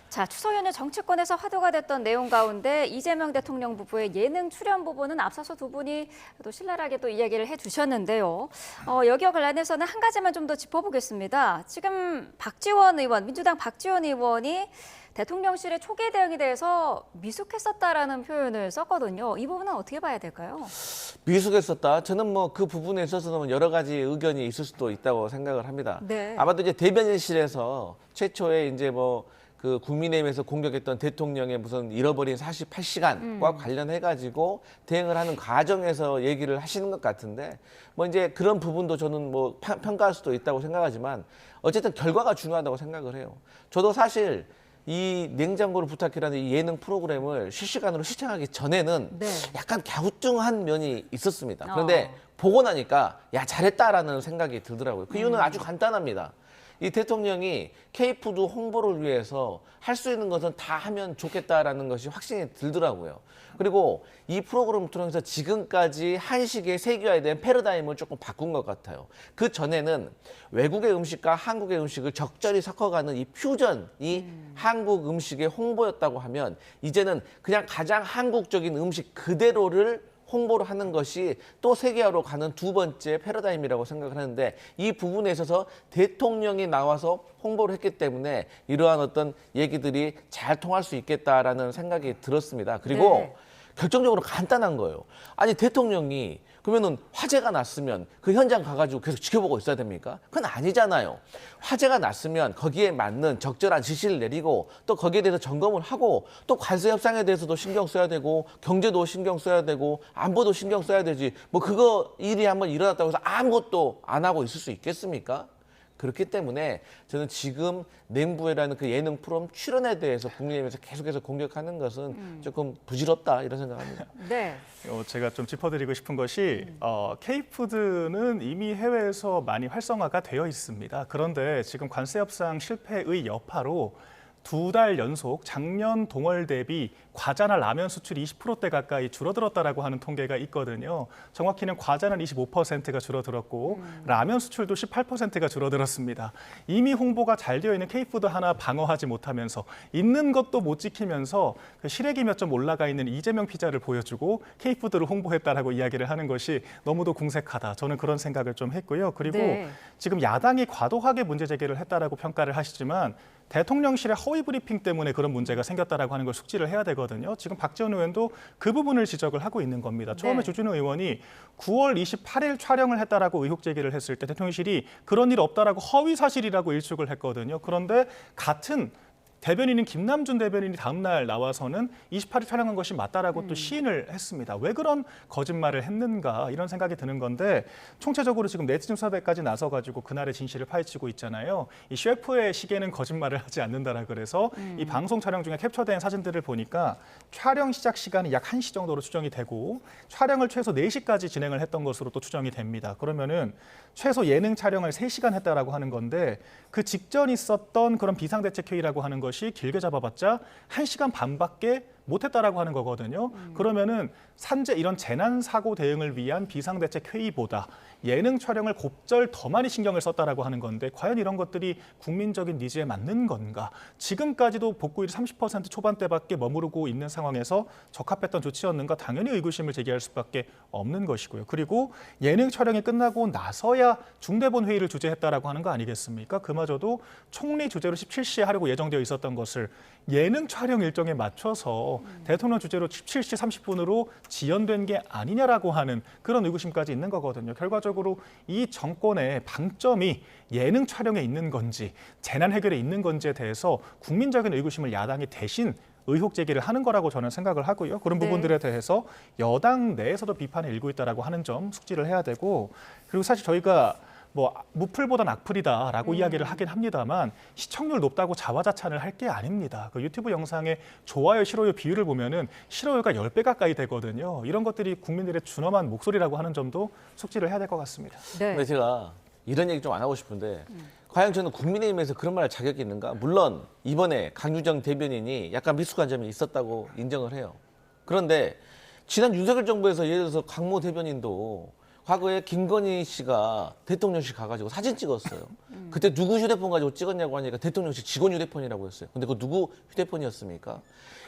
자, 추석 연휴 정치권에서 화두가 됐던 내용 가운데 이재명 대통령 부부의 예능 출연 부분은 앞서서 두 분이 또 신랄하게 또 이야기를 해주셨는데요. 여기와 관련해서는 한 가지만 좀 더 짚어보겠습니다. 지금 박지원 의원, 민주당 박지원 의원이 대통령실의 초계 대응에 대해서 미숙했었다라는 표현을 썼거든요. 이 부분은 어떻게 봐야 될까요? 미숙했었다. 저는 뭐 그 부분에 있어서는 여러 가지 의견이 있을 수도 있다고 생각을 합니다. 네. 아마도 이제 대변인실에서 최초에 이제 뭐 그 국민의힘에서 공격했던 대통령의 무슨 잃어버린 48시간과 관련해가지고 대응을 하는 과정에서 얘기를 하시는 것 같은데 뭐 이제 그런 부분도 저는 뭐 평가할 수도 있다고 생각하지만 어쨌든 결과가 중요하다고 생각을 해요. 저도 사실 이 냉장고를 부탁해라는 이 예능 프로그램을 실시간으로 시청하기 전에는 약간 갸우뚱한 면이 있었습니다. 그런데 보고 나니까 야 잘했다라는 생각이 들더라고요. 그 이유는 아주 간단합니다. 이 대통령이 K푸드 홍보를 위해서 할 수 있는 것은 다 하면 좋겠다라는 것이 확신이 들더라고요. 그리고 이 프로그램을 통해서 지금까지 한식의 세계화에 대한 패러다임을 조금 바꾼 것 같아요. 그 전에는 외국의 음식과 한국의 음식을 적절히 섞어가는 이 퓨전이 한국 음식의 홍보였다고 하면 이제는 그냥 가장 한국적인 음식 그대로를 홍보를 하는 것이 또 세계화로 가는 두 번째 패러다임이라고 생각을 하는데 이 부분에 있어서 대통령이 나와서 홍보를 했기 때문에 이러한 어떤 얘기들이 잘 통할 수 있겠다라는 생각이 들었습니다. 그리고 결정적으로 간단한 거예요. 아니 대통령이 그러면은 화재가 났으면 그 현장 가가지고 계속 지켜보고 있어야 됩니까? 그건 아니잖아요. 화재가 났으면 거기에 맞는 적절한 지시를 내리고 또 거기에 대해서 점검을 하고 또 관세 협상에 대해서도 신경 써야 되고 경제도 신경 써야 되고 안보도 신경 써야 되지. 뭐 그거 일이 한번 일어났다고 해서 아무것도 안 하고 있을 수 있겠습니까? 그렇기 때문에 저는 지금 냉부회라는 그 예능 프로그램 출연에 대해서 국민의힘에서 계속해서 공격하는 것은 조금 부질없다 이런 생각합니다. 네. 제가 좀 짚어드리고 싶은 것이 K푸드는 이미 해외에서 많이 활성화가 되어 있습니다. 그런데 지금 관세 협상 실패의 여파로 2달 연속 작년 동월 대비 과자나 라면 수출이 20%대 가까이 줄어들었다라고 하는 통계가 있거든요. 정확히는 과자는 25%가 줄어들었고 라면 수출도 18%가 줄어들었습니다. 이미 홍보가 잘 되어 있는 K푸드 하나 방어하지 못하면서 있는 것도 못 지키면서 그 시래기 몇 점 올라가 있는 이재명 피자를 보여주고 K푸드를 홍보했다라고 이야기를 하는 것이 너무도 궁색하다. 저는 그런 생각을 좀 했고요. 그리고 지금 야당이 과도하게 문제 제기를 했다라고 평가를 하시지만 대통령실의 허위 브리핑 때문에 그런 문제가 생겼다라고 하는 걸 숙지를 해야 되거든요. 지금 박지원 의원도 그 부분을 지적을 하고 있는 겁니다. 처음에 주진우 의원이 9월 28일 촬영을 했다라고 의혹 제기를 했을 때 대통령실이 그런 일 없다라고 허위 사실이라고 일축을 했거든요. 그런데 같은 대변인인 김남준 대변인이 다음 날 나와서는 28일 촬영한 것이 맞다라고 또 시인을 했습니다. 왜 그런 거짓말을 했는가 이런 생각이 드는 건데 총체적으로 지금 네티즌 수사대까지 나서가지고 그날의 진실을 파헤치고 있잖아요. 이 셰프의 시계는 거짓말을 하지 않는다라 그래서 이 방송 촬영 중에 캡처된 사진들을 보니까 촬영 시작 시간이 약 1시 정도로 추정이 되고 촬영을 최소 4시까지 진행을 했던 것으로 또 추정이 됩니다. 그러면은 최소 예능 촬영을 3시간 했다라고 하는 건데 그 직전 있었던 그런 비상대책회의라고 하는 것이 길게 잡아봤자 1시간 반밖에 못했다라고 하는 거거든요. 그러면은 산재 이런 재난 사고 대응을 위한 비상대책회의보다 예능 촬영을 곱절 더 많이 신경을 썼다라고 하는 건데 과연 이런 것들이 국민적인 니즈에 맞는 건가? 지금까지도 복구율이 30% 초반대밖에 머무르고 있는 상황에서 적합했던 조치였는가? 당연히 의구심을 제기할 수밖에 없는 것이고요. 그리고 예능 촬영이 끝나고 나서야 중대본 회의를 주재했다라고 하는 거 아니겠습니까? 그마저도 총리 주재로 17시에 하려고 예정되어 있었던 것을 예능 촬영 일정에 맞춰서 대통령 주재로 17시 30분으로 지연된 게 아니냐라고 하는 그런 의구심까지 있는 거거든요. 결과적으로 이 정권의 방점이 예능 촬영에 있는 건지 재난 해결에 있는 건지에 대해서 국민적인 의구심을 야당이 대신 의혹 제기를 하는 거라고 저는 생각을 하고요. 그런 부분들에 대해서 여당 내에서도 비판이 일고 있다라고 하는 점 숙지를 해야 되고, 그리고 사실 저희가 뭐 무풀보단 악플이다라고 이야기를 하긴 합니다만 시청률 높다고 자화자찬을 할 게 아닙니다. 그 유튜브 영상의 좋아요, 싫어요 비율을 보면은 싫어요가 10배 가까이 되거든요. 이런 것들이 국민들의 준엄한 목소리라고 하는 점도 숙지를 해야 될 것 같습니다. 네. 근데 제가 이런 얘기 좀 안 하고 싶은데 과연 저는 국민의힘에서 그런 말할 자격이 있는가? 물론 이번에 강유정 대변인이 약간 미숙한 점이 있었다고 인정을 해요. 그런데 지난 윤석열 정부에서 예를 들어서 강모 대변인도 과거에 김건희 씨가 대통령실 가가지고 사진 찍었어요. 그때 누구 휴대폰 가지고 찍었냐고 하니까 대통령실 직원 휴대폰이라고 했어요. 근데 그거 누구 휴대폰이었습니까?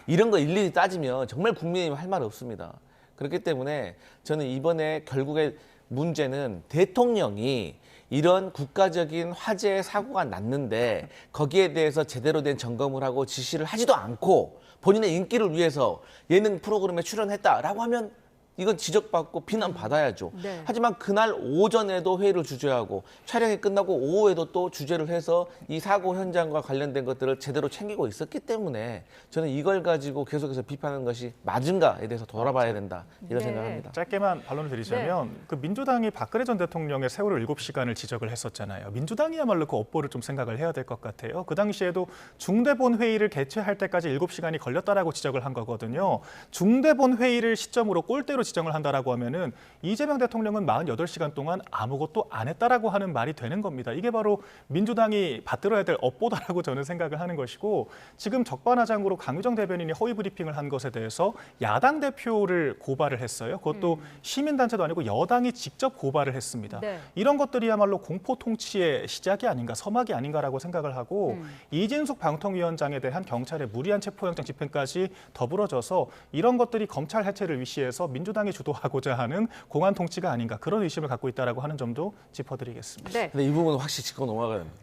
이런 거 일일이 따지면 정말 국민의힘 할 말 없습니다. 그렇기 때문에 저는 이번에 결국에 문제는 대통령이 이런 국가적인 화재의 사고가 났는데 거기에 대해서 제대로 된 점검을 하고 지시를 하지도 않고 본인의 인기를 위해서 예능 프로그램에 출연했다라고 하면 이건 지적받고 비난받아야죠. 네. 하지만 그날 오전에도 회의를 주재하고 촬영이 끝나고 오후에도 또 주재를 해서 이 사고 현장과 관련된 것들을 제대로 챙기고 있었기 때문에 저는 이걸 가지고 계속해서 비판하는 것이 맞은가에 대해서 돌아봐야 된다 이런 네. 생각합니다. 짧게만 반론을 드리자면 그 민주당이 박근혜 전 대통령의 세월호 7시간을 지적을 했었잖아요. 민주당이야말로 그 업보를 좀 생각을 해야 될 것 같아요. 그 당시에도 중대본 회의를 개최할 때까지 7시간이 걸렸다라고 지적을 한 거거든요. 중대본 회의를 시점으로 꼴대로 지정을 한다라고 하면은 이재명 대통령은 48시간 동안 아무것도 안 했다라고 하는 말이 되는 겁니다. 이게 바로 민주당이 받들어야 될 업보다라고 저는 생각을 하는 것이고, 지금 적반하장으로 강유정 대변인이 허위 브리핑을 한 것에 대해서 야당 대표를 고발을 했어요. 그것도 시민단체도 아니고 여당이 직접 고발을 했습니다. 네. 이런 것들이야말로 공포 통치의 시작이 아닌가, 서막이 아닌가라고 생각을 하고 이진숙 방통위원장에 대한 경찰의 무리한 체포영장 집행까지 더불어져서 이런 것들이 검찰 해체를 위시해서 민주당이 주도하고자 하는 공안 통치가 아닌가, 그런 의심을 갖고 있다라고 하는 점도 짚어드리겠습니다. 네. 근데 이 부분은 확실히 짚고 넘어가야 됩니다.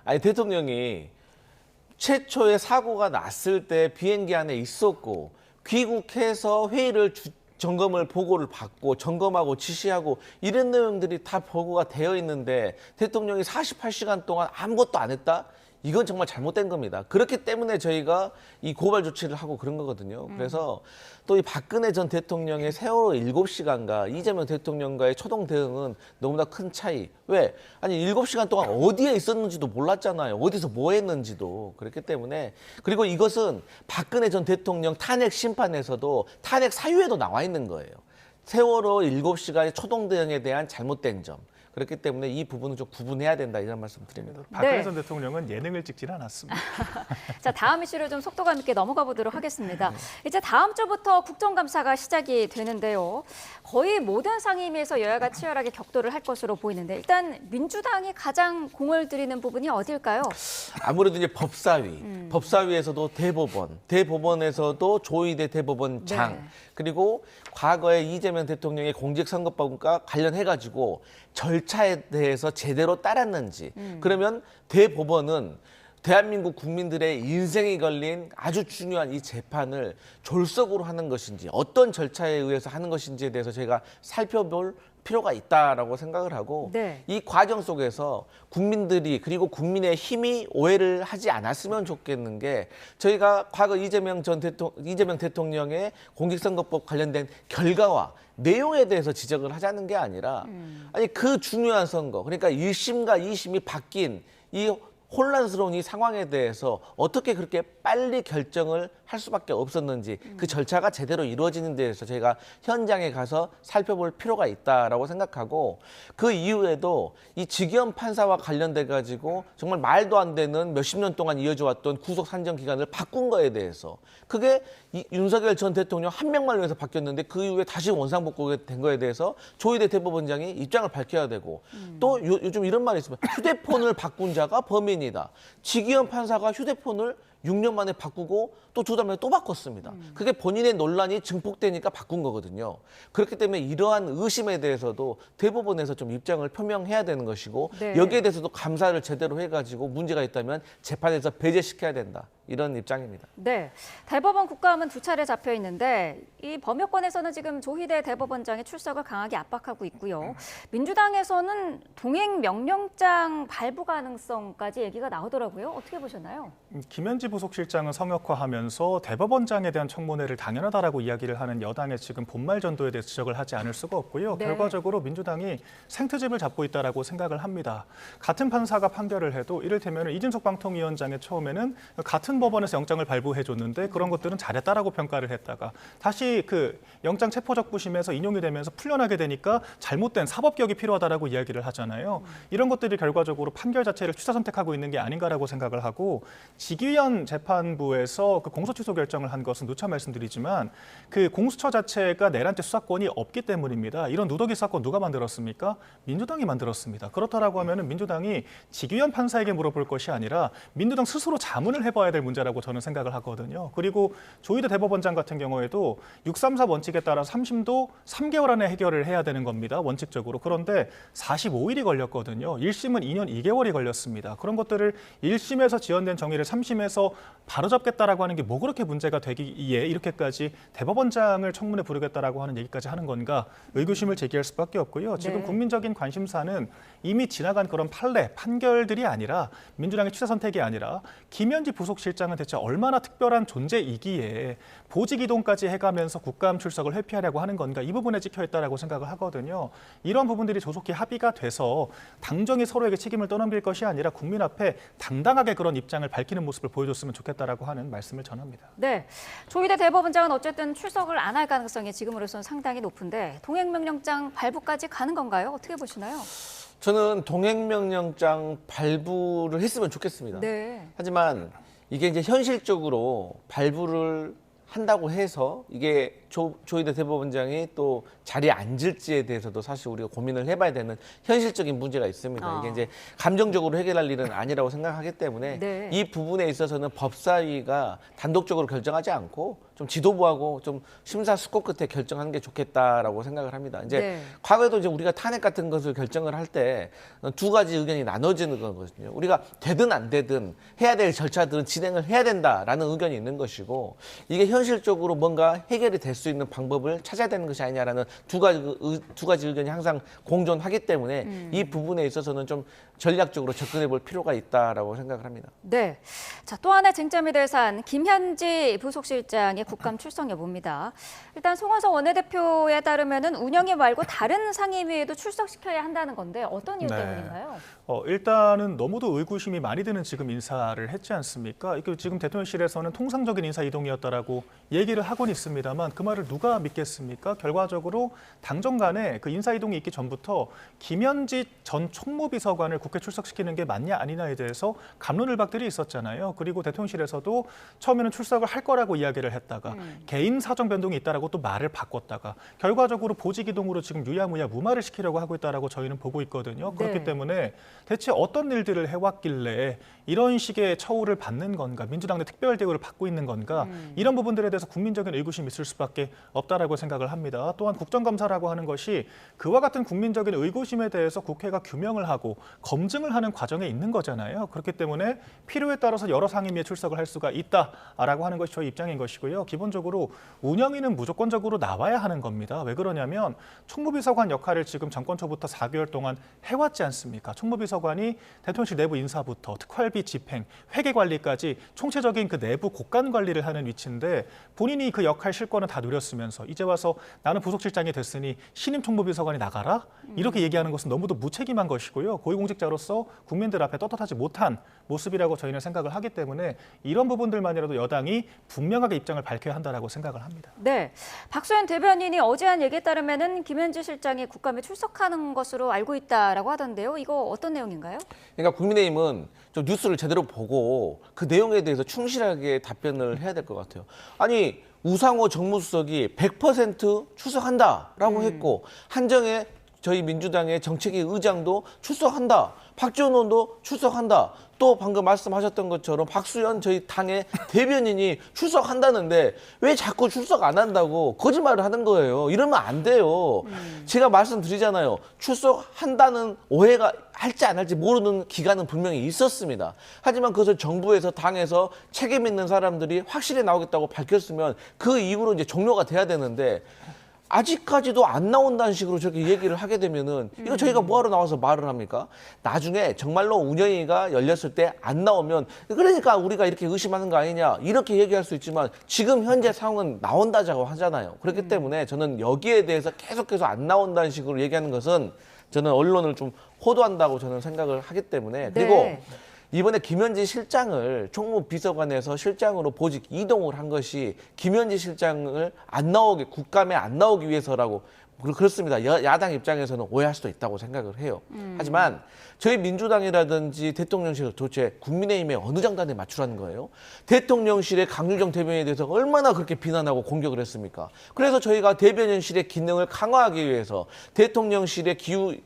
아니 대통령이 최초의 사고가 났을 때 비행기 안에 있었고 귀국해서 회의를 점검을 보고를 받고 점검하고 지시하고 이런 내용들이 다 보고가 되어 있는데 대통령이 48시간 동안 아무것도 안 했다? 이건 정말 잘못된 겁니다. 그렇기 때문에 저희가 이 고발 조치를 하고 그런 거거든요. 그래서 또 이 박근혜 전 대통령의 세월호 7시간과 이재명 대통령과의 초동 대응은 너무나 큰 차이. 왜? 아니 7시간 동안 어디에 있었는지도 몰랐잖아요. 어디서 뭐 했는지도. 그렇기 때문에, 그리고 이것은 박근혜 전 대통령 탄핵 심판에서도 탄핵 사유에도 나와 있는 거예요. 세월호 7시간의 초동 대응에 대한 잘못된 점. 그렇기 때문에 이 부분은 좀 구분해야 된다 이런 말씀 드립니다. 박근혜 전 대통령은 예능을 찍지는 않았습니다. 자, 다음 이슈로 좀 속도감 있게 넘어가 보도록 하겠습니다. 이제 다음 주부터 국정감사가 시작이 되는데요. 거의 모든 상임위에서 여야가 치열하게 격돌을 할 것으로 보이는데 일단 민주당이 가장 공을 들이는 부분이 어딜까요? 아무래도 이제 법사위, 법사위에서도 대법원, 대법원에서도 조희대 대법원장, 네. 그리고 과거에 이재명 대통령의 공직선거법과 관련해가지고 절차에 대해서 제대로 따랐는지, 그러면 대법원은 대한민국 국민들의 인생이 걸린 아주 중요한 이 재판을 졸속으로 하는 것인지 어떤 절차에 의해서 하는 것인지에 대해서 저희가 살펴볼 필요가 있다라고 생각을 하고, 네. 이 과정 속에서 국민들이 그리고 국민의 힘이 오해를 하지 않았으면 좋겠는 게, 저희가 과거 이재명 대통령의 공직선거법 관련된 결과와 내용에 대해서 지적을 하자는 게 아니라 아니 그 중요한 선거, 그러니까 1심과 2심이 바뀐 이 혼란스러운 이 상황에 대해서 어떻게 그렇게 빨리 결정을 할 수밖에 없었는지 그 절차가 제대로 이루어지는 데에서 저희가 현장에 가서 살펴볼 필요가 있다라고 생각하고 그 이후에도 이 지기현 판사와 관련돼 가지고 정말 말도 안 되는 몇십 년 동안 이어져 왔던 구속 산정 기간을 바꾼 거에 대해서 그게 윤석열 전 대통령 한 명만 위해서 바뀌었는데 그 이후에 다시 원상복구가 된 거에 대해서 조희대 대법원장이 입장을 밝혀야 되고 또 요즘 이런 말이 있습니다. 휴대폰을 바꾼 자가 범인이다. 지기현 판사가 휴대폰을 6년 만에 바꾸고 또 2달 만에 또 바꿨습니다. 그게 본인의 논란이 증폭되니까 바꾼 거거든요. 그렇기 때문에 이러한 의심에 대해서도 대법원에서 좀 입장을 표명해야 되는 것이고 네. 여기에 대해서도 감사를 제대로 해가지고 문제가 있다면 재판에서 배제시켜야 된다. 이런 입장입니다. 네, 대법원 국감은 2차례 잡혀 있는데 이 범여권에서는 지금 조희대 대법원장의 출석을 강하게 압박하고 있고요. 민주당에서는 동행 명령장 발부 가능성까지 얘기가 나오더라고요. 어떻게 보셨나요? 김현지 부속실장은 성역화하면서 대법원장에 대한 청문회를 당연하다라고 이야기를 하는 여당의 지금 본말 전도에 대해서 지적을 하지 않을 수가 없고요. 네. 결과적으로 민주당이 생트집을 잡고 있다라고 생각을 합니다. 같은 판사가 판결을 해도 이를테면 이진석 방통위원장의 처음에는 같은 법원에서 영장을 발부해줬는데 그런 것들은 잘했다라고 평가를 했다가 다시 그 영장 체포적부심에서 인용이 되면서 풀려나게 되니까 잘못된 사법개혁이 필요하다라고 이야기를 하잖아요. 이런 것들이 결과적으로 판결 자체를 취사 선택하고 있는 게 아닌가라고 생각을 하고 지기현 재판부에서 그 공소 취소 결정을 한 것은 누차 말씀드리지만 그 공수처 자체가 내란죄 수사권이 없기 때문입니다. 이런 누더기 사건 누가 만들었습니까? 민주당이 만들었습니다. 그렇다라고 하면은 민주당이 지기현 판사에게 물어볼 것이 아니라 민주당 스스로 자문을 해봐야 될 문제라고 저는 생각을 하거든요. 그리고 조희대 대법원장 같은 경우에도 634 원칙에 따라 3심도 3개월 안에 해결을 해야 되는 겁니다. 원칙적으로. 그런데 45일이 걸렸거든요. 1심은 2년 2개월이 걸렸습니다. 그런 것들을 1심에서 지연된 정의를 3심에서 바로잡겠다라고 하는 게 뭐 그렇게 문제가 되기에 이렇게까지 대법원장을 청문회 부르겠다라고 하는 얘기까지 하는 건가 의구심을 제기할 수밖에 없고요. 지금 네. 국민적인 관심사는 이미 지나간 그런 판결들이 아니라 민주당의 취사 선택이 아니라 김현지 부속실장은 대체 얼마나 특별한 존재이기에 보직 이동까지 해가면서 국감 출석을 회피하려고 하는 건가 이 부분에 찍혀 있다라고 생각을 하거든요. 이런 부분들이 조속히 합의가 돼서 당정이 서로에게 책임을 떠넘길 것이 아니라 국민 앞에 당당하게 그런 입장을 밝히는 모습을 보여줬으면 좋겠다라고 하는 말씀을 전합니다. 네, 조희대 대법원장은 어쨌든 출석을 안 할 가능성이 지금으로서는 상당히 높은데 동행명령장 발부까지 가는 건가요? 어떻게 보시나요? 저는 동행명령장 발부를 했으면 좋겠습니다. 네. 하지만 이게 이제 현실적으로 발부를 한다고 해서 이게 조희대 대법원장이 또 자리에 앉을지에 대해서도 사실 우리가 고민을 해봐야 되는 현실적인 문제가 있습니다. 이게 이제 감정적으로 해결할 일은 아니라고 생각하기 때문에 네. 이 부분에 있어서는 법사위가 단독적으로 결정하지 않고 좀 지도부하고 좀 심사숙고 끝에 결정하는 게 좋겠다라고 생각을 합니다. 이제 네. 과거에도 이제 우리가 탄핵 같은 것을 결정을 할 때 두 가지 의견이 나눠지는 거거든요. 우리가 되든 안 되든 해야 될 절차들은 진행을 해야 된다라는 의견이 있는 것이고 이게 현실적으로 뭔가 해결이 될 수 있는 방법을 찾아야 되는 것이 아니냐라는 두 가지 의견이 항상 공존하기 때문에 이 부분에 있어서는 좀 전략적으로 접근해 볼 필요가 있다라고 생각을 합니다. 네. 자, 또 하나의 쟁점이 될 사안 김현지 부속실장의 국감 출석 여부입니다. 일단 송원석 원내대표에 따르면은 운영위 말고 다른 상임위에도 출석시켜야 한다는 건데 어떤 이유 때문인가요? 일단은 너무도 의구심이 많이 드는 지금 인사를 했지 않습니까? 이게 지금 대통령실에서는 통상적인 인사 이동이었다라고 얘기를 하곤 있습니다만 그 말을 누가 믿겠습니까? 결과적으로 당정 간에 그 인사 이동이 있기 전부터 김현지 전 총무비서관을 국회 출석시키는 게 맞냐 아니냐에 대해서 갑론을박들이 있었잖아요. 그리고 대통령실에서도 처음에는 출석을 할 거라고 이야기를 했다가 개인 사정 변동이 있다라고 또 말을 바꿨다가 결과적으로 보직 이동으로 지금 유야무야 무마를 시키려고 하고 있다라고 저희는 보고 있거든요. 그렇기 때문에 대체 어떤 일들을 해왔길래 이런 식의 처우를 받는 건가, 민주당 내 특별 대우를 받고 있는 건가, 이런 부분들에 대해서 국민적인 의구심이 있을 수밖에 없다라고 생각을 합니다. 또한 국정감사라고 하는 것이 그와 같은 국민적인 의구심에 대해서 국회가 규명을 하고 검증을 하는 과정에 있는 거잖아요. 그렇기 때문에 필요에 따라서 여러 상임위에 출석을 할 수가 있다라고 하는 것이 저희 입장인 것이고요. 기본적으로 운영위는 무조건적으로 나와야 하는 겁니다. 왜 그러냐면 총무비서관 역할을 지금 정권 초부터 4개월 동안 해왔지 않습니까? 총무비서관이 대통령실 내부 인사부터 특활비 집행, 회계관리까지 총체적인 그 내부 곳간 관리를 하는 위치인데 본인이 그 역할 실권을 다 누렸으면서 이제 와서 나는 부속실장이 됐으니 신임 총무비서관이 나가라? 이렇게 얘기하는 것은 너무도 무책임한 것이고요. 고위공직자로서 국민들 앞에 떳떳하지 못한 모습이라고 저희는 생각을 하기 때문에 이런 부분들만이라도 여당이 분명하게 입장을 밝혀야 한다라고 생각을 합니다. 네, 박수현 대변인이 어제 한 얘기에 따르면은 김현지 실장이 국감에 출석하는 것으로 알고 있다라고 하던데요. 이거 어떤 내용인가요? 그러니까 국민의힘은 좀 뉴스를 제대로 보고 그 내용에 대해서 충실하게 답변을 해야 될 것 같아요. 아니 우상호 정무수석이 100% 출석한다라고 했고 한정혜 저희 민주당의 정책위 의장도 출석한다. 박지원 의원도 출석한다. 또 방금 말씀하셨던 것처럼 박수현 저희 당의 대변인이 출석한다는데 왜 자꾸 출석 안 한다고 거짓말을 하는 거예요. 이러면 안 돼요. 제가 말씀드리잖아요. 출석한다는 오해가 할지 안 할지 모르는 기간은 분명히 있었습니다. 하지만 그것을 정부에서 당에서 책임 있는 사람들이 확실히 나오겠다고 밝혔으면 그 이후로 이제 종료가 돼야 되는데 아직까지도 안 나온다는 식으로 저렇게 얘기를 하게 되면은 이거 저희가 뭐하러 나와서 말을 합니까? 나중에 정말로 운영위가 열렸을 때 안 나오면 그러니까 우리가 이렇게 의심하는 거 아니냐 이렇게 얘기할 수 있지만 지금 현재 상황은 나온다고 하잖아요. 그렇기 때문에 저는 여기에 대해서 계속해서 안 나온다는 식으로 얘기하는 것은 저는 언론을 좀 호도한다고 저는 생각을 하기 때문에 그리고 네. 이번에 김현지 실장을 총무비서관에서 실장으로 보직 이동을 한 것이 김현지 실장을 안 나오게 국감에 안 나오기 위해서라고 그렇습니다. 야당 입장에서는 오해할 수도 있다고 생각을 해요. 하지만 저희 민주당이라든지 대통령실은 도대체 국민의힘에 어느 장단에 맞추라는 거예요? 대통령실의 강유정 대변인에 대해서 얼마나 그렇게 비난하고 공격을 했습니까? 그래서 저희가 대변인실의 기능을 강화하기 위해서 대통령실의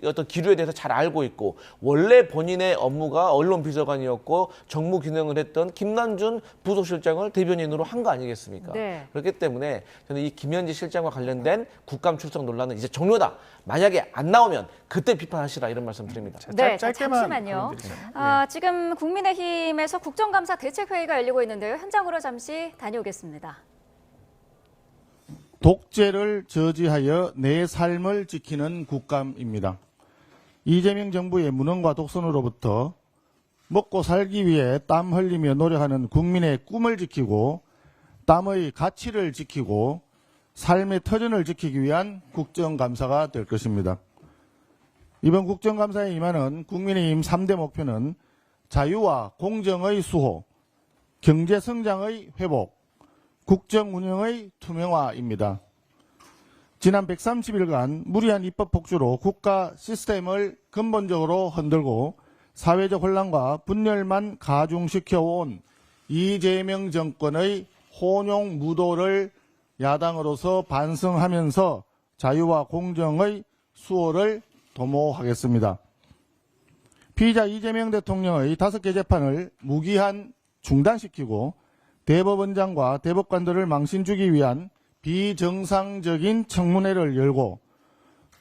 어떤 기류에 대해서 잘 알고 있고 원래 본인의 업무가 언론비서관이었고 정무 기능을 했던 김남준 부속실장을 대변인으로 한 거 아니겠습니까? 네. 그렇기 때문에 저는 이 김현지 실장과 관련된 국감 출석 논란은 이제 종료다. 만약에 안 나오면 그때 비판하시라 이런 말씀 드립니다. 네, 잠시만요. 지금 국민의힘에서 국정감사 대책회의가 열리고 있는데요. 현장으로 잠시 다녀오겠습니다. 독재를 저지하여 내 삶을 지키는 국감입니다. 이재명 정부의 무능과 독선으로부터 먹고 살기 위해 땀 흘리며 노력하는 국민의 꿈을 지키고 땀의 가치를 지키고 삶의 터전을 지키기 위한 국정감사가 될 것입니다. 이번 국정감사에 임하는 국민의힘 3대 목표는 자유와 공정의 수호, 경제성장의 회복, 국정운영의 투명화입니다. 지난 130일간 무리한 입법 폭주로 국가 시스템을 근본적으로 흔들고 사회적 혼란과 분열만 가중시켜온 이재명 정권의 혼용 무도를 야당으로서 반성하면서 자유와 공정의 수호를 도모하겠습니다. 피의자 이재명 대통령의 5개 재판을 무기한 중단시키고 대법원장과 대법관들을 망신 주기 위한 비정상적인 청문회를 열고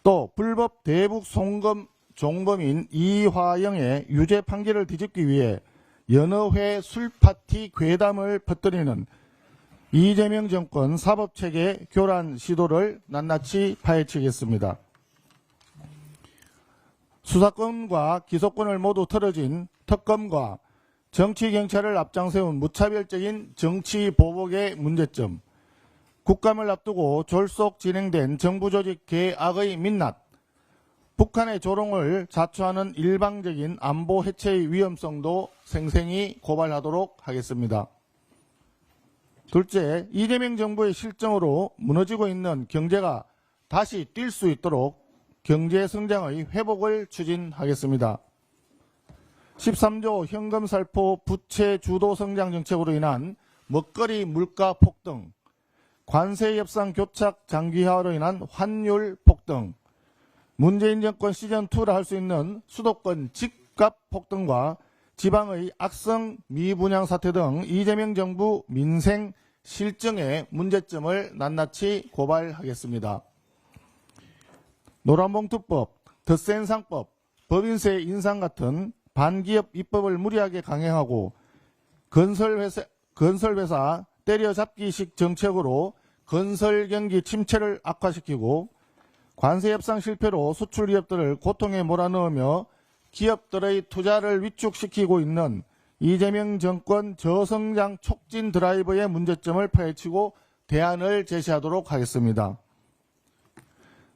또 불법 대북 송금 종범인 이화영의 유죄 판결을 뒤집기 위해 여러 회 술파티 괴담을 퍼뜨리는 이재명 정권 사법체계 교란 시도를 낱낱이 파헤치겠습니다. 수사권과 기소권을 모두 털어진 특검과 정치경찰을 앞장세운 무차별적인 정치보복의 문제점, 국감을 앞두고 졸속 진행된 정부조직 개악의 민낯, 북한의 조롱을 자초하는 일방적인 안보 해체의 위험성도 생생히 고발하도록 하겠습니다. 둘째, 이재명 정부의 실정으로 무너지고 있는 경제가 다시 뛸 수 있도록 경제 성장의 회복을 추진하겠습니다. 13조 현금 살포 부채 주도 성장 정책으로 인한 먹거리 물가 폭등, 관세 협상 교착 장기화로 인한 환율 폭등, 문재인 정권 시즌2라 할 수 있는 수도권 집값 폭등과 지방의 악성 미분양 사태 등 이재명 정부 민생 실정의 문제점을 낱낱이 고발하겠습니다. 노란봉투법, 덧센상법, 법인세 인상 같은 반기업 입법을 무리하게 강행하고 건설회사 때려잡기식 정책으로 건설 경기 침체를 악화시키고 관세 협상 실패로 수출 기업들을 고통에 몰아넣으며 기업들의 투자를 위축시키고 있는 이재명 정권 저성장 촉진 드라이브의 문제점을 파헤치고 대안을 제시하도록 하겠습니다.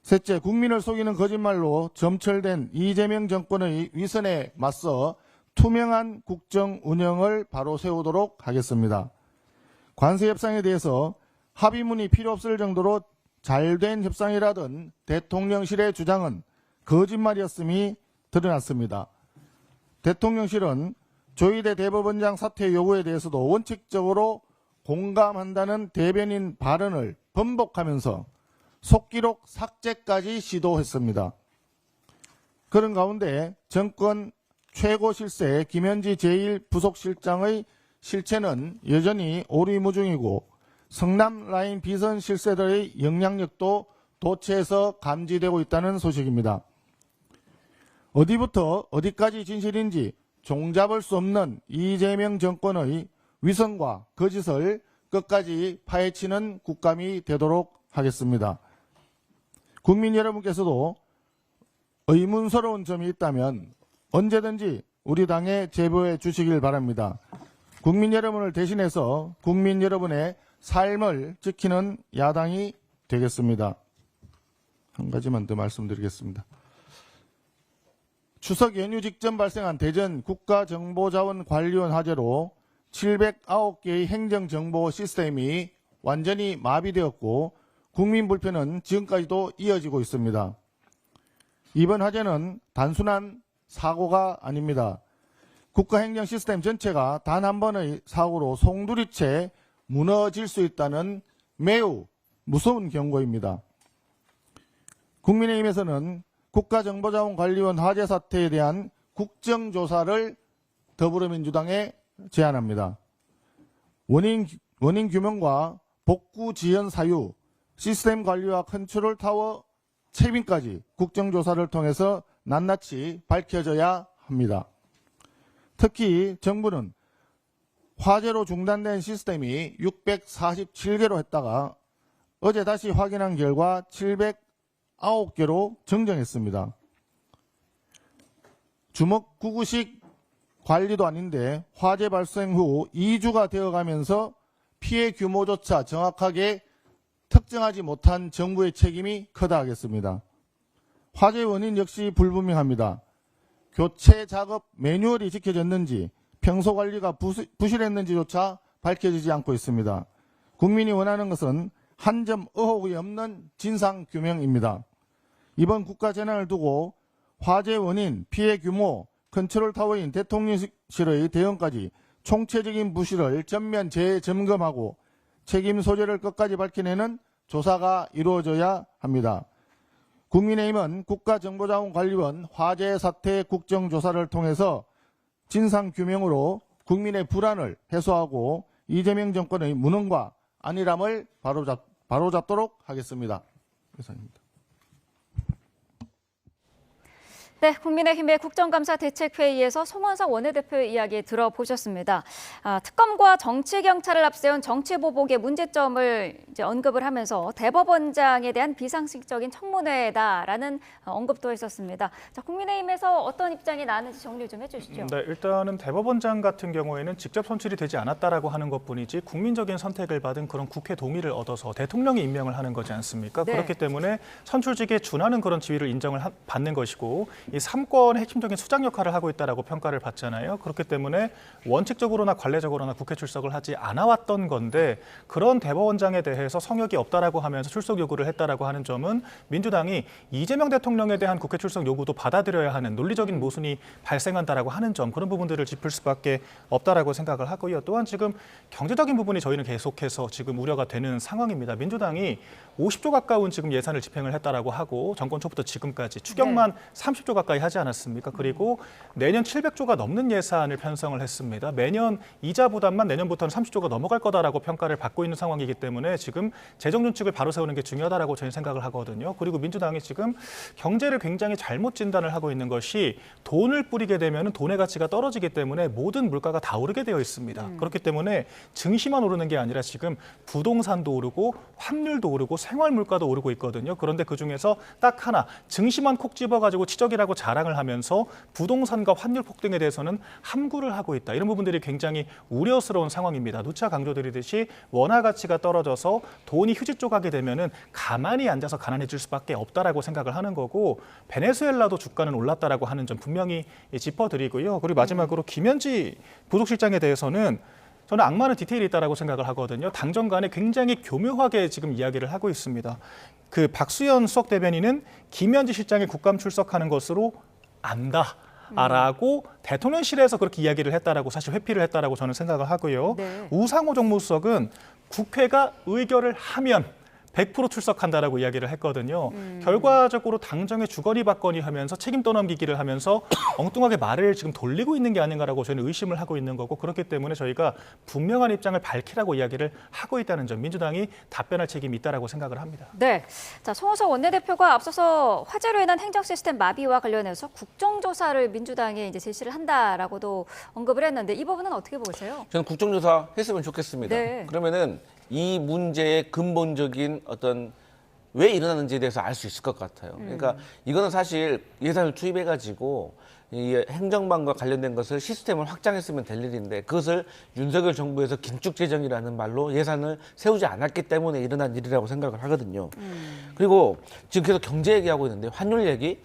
셋째, 국민을 속이는 거짓말로 점철된 이재명 정권의 위선에 맞서 투명한 국정 운영을 바로 세우도록 하겠습니다. 관세 협상에 대해서 합의문이 필요 없을 정도로 잘된 협상이라던 대통령실의 주장은 거짓말이었음이 드러났습니다. 대통령실은 조희대 대법원장 사퇴 요구에 대해서도 원칙적으로 공감한다는 대변인 발언을 번복하면서 속기록 삭제까지 시도했습니다. 그런 가운데 정권 최고 실세 김현지 제1부속실장의 실체는 여전히 오리무중이고 성남 라인 비선 실세들의 영향력도 도처에서 감지되고 있다는 소식입니다. 어디부터 어디까지 진실인지 종잡을 수 없는 이재명 정권의 위선과 거짓을 끝까지 파헤치는 국감이 되도록 하겠습니다. 국민 여러분께서도 의문스러운 점이 있다면 언제든지 우리 당에 제보해 주시길 바랍니다. 국민 여러분을 대신해서 국민 여러분의 삶을 지키는 야당이 되겠습니다. 한 가지만 더 말씀드리겠습니다. 추석 연휴 직전 발생한 대전 국가정보자원관리원 화재로 709개의 행정정보 시스템이 완전히 마비되었고 국민 불편은 지금까지도 이어지고 있습니다. 이번 화재는 단순한 사고가 아닙니다. 국가행정 시스템 전체가 단 한 번의 사고로 송두리째 무너질 수 있다는 매우 무서운 경고입니다. 국민의힘에서는 국가정보자원관리원 화재 사태에 대한 국정조사를 더불어민주당에 제안합니다. 원인 규명과 복구 지연 사유, 시스템 관리와 컨트롤 타워 책임까지 국정조사를 통해서 낱낱이 밝혀져야 합니다. 특히 정부는 화재로 중단된 시스템이 647개로 했다가 어제 다시 확인한 결과 709개로 정정했습니다. 주먹구구식 관리도 아닌데 화재 발생 후 2주가 되어가면서 피해 규모조차 정확하게 특정하지 못한 정부의 책임이 크다 하겠습니다. 화재 원인 역시 불분명합니다. 교체 작업 매뉴얼이 지켜졌는지 평소 관리가 부실했는지조차 밝혀지지 않고 있습니다. 국민이 원하는 것은 한 점 의혹이 없는 진상규명입니다. 이번 국가재난을 두고 화재 원인, 피해 규모, 컨트롤타워인 대통령실의 대응까지 총체적인 부실을 전면 재점검하고 책임 소재를 끝까지 밝혀내는 조사가 이루어져야 합니다. 국민의힘은 국가정보자원관리원 화재 사태 국정조사를 통해서 진상규명으로 국민의 불안을 해소하고 이재명 정권의 무능과 안일함을 바로잡도록 하겠습니다. 이상입니다. 네, 국민의힘의 국정감사 대책회의에서 송원석 원내대표의 이야기 들어보셨습니다. 특검과 정치경찰을 앞세운 정치보복의 문제점을 이제 언급을 하면서 대법원장에 대한 비상식적인 청문회다라는 언급도 했었습니다. 자, 국민의힘에서 어떤 입장이 나왔는지 정리 좀 해주시죠. 네, 일단은 대법원장 같은 경우에는 직접 선출이 되지 않았다라고 하는 것뿐이지 국민적인 선택을 받은 그런 국회 동의를 얻어서 대통령이 임명을 하는 거지 않습니까? 네. 그렇기 때문에 선출직에 준하는 그런 지위를 인정을 받는 것이고 이 3권의 핵심적인 수장 역할을 하고 있다라고 평가를 받잖아요. 그렇기 때문에 원칙적으로나 관례적으로나 국회 출석을 하지 않아왔던 건데 그런 대법원장에 대해서 성역이 없다라고 하면서 출석 요구를 했다라고 하는 점은 민주당이 이재명 대통령에 대한 국회 출석 요구도 받아들여야 하는 논리적인 모순이 발생한다라고 하는 점, 그런 부분들을 짚을 수밖에 없다라고 생각을 하고요. 또한 지금 경제적인 부분이 저희는 계속해서 지금 우려가 되는 상황입니다. 민주당이 50조 가까운 지금 예산을 집행을 했다라고 하고 정권 초부터 지금까지 추경만 30조 가까이 하지 않았습니까? 그리고 내년 700조가 넘는 예산을 편성을 했습니다. 매년 이자 부담만 내년부터는 30조가 넘어갈 거다라고 평가를 받고 있는 상황이기 때문에 지금 재정 준칙을 바로 세우는 게 중요하다라고 저는 생각을 하거든요. 그리고 민주당이 지금 경제를 굉장히 잘못 진단을 하고 있는 것이 돈을 뿌리게 되면 돈의 가치가 떨어지기 때문에 모든 물가가 다 오르게 되어 있습니다. 그렇기 때문에 증시만 오르는 게 아니라 지금 부동산도 오르고 환율도 오르고 생활 물가도 오르고 있거든요. 그런데 그중에서 딱 하나 증시만 콕 집어가지고 치적이라고 강자라고 자랑을 하면서 부동산과 환율 폭등에 대해서는 함구를 하고 있다. 이런 부분들이 굉장히 우려스러운 상황입니다. 누차 강조드리듯이 원화 가치가 떨어져서 돈이 휴지 조각이 되면은 가만히 앉아서 가난해질 수밖에 없다라고 생각을 하는 거고, 베네수엘라도 주가는 올랐다라고 하는 점 분명히 짚어드리고요. 그리고 마지막으로 김현지 부속실장에 대해서는 저는 악마는 디테일이 있다라고 생각을 하거든요. 당정 간에 굉장히 교묘하게 지금 이야기를 하고 있습니다. 그 박수현 수석 대변인은 김현지 실장이 국감 출석하는 것으로 안다라고 대통령실에서 그렇게 이야기를 했다라고, 사실 회피를 했다라고 저는 생각을 하고요. 네. 우상호 정무수석은 국회가 의결을 하면 100% 출석한다라고 이야기를 했거든요. 결과적으로 당정의 주거니 받거니 하면서 책임 떠넘기기를 하면서 엉뚱하게 말을 지금 돌리고 있는 게 아닌가라고 저는 의심을 하고 있는 거고, 그렇기 때문에 저희가 분명한 입장을 밝히라고 이야기를 하고 있다는 점, 민주당이 답변할 책임이 있다라고 생각을 합니다. 네, 자 송호석 원내대표가 앞서서 화재로 인한 행정 시스템 마비와 관련해서 국정조사를 민주당에 이제 제시를 한다라고도 언급을 했는데 이 부분은 어떻게 보세요? 저는 국정조사 했으면 좋겠습니다. 네. 그러면은 이 문제의 근본적인 어떤 왜 일어나는지에 대해서 알 수 있을 것 같아요. 그러니까 이거는 사실 예산을 투입해가지고 이 행정망과 관련된 것을 시스템을 확장했으면 될 일인데, 그것을 윤석열 정부에서 긴축재정이라는 말로 예산을 세우지 않았기 때문에 일어난 일이라고 생각을 하거든요. 그리고 지금 계속 경제 얘기하고 있는데 환율 얘기,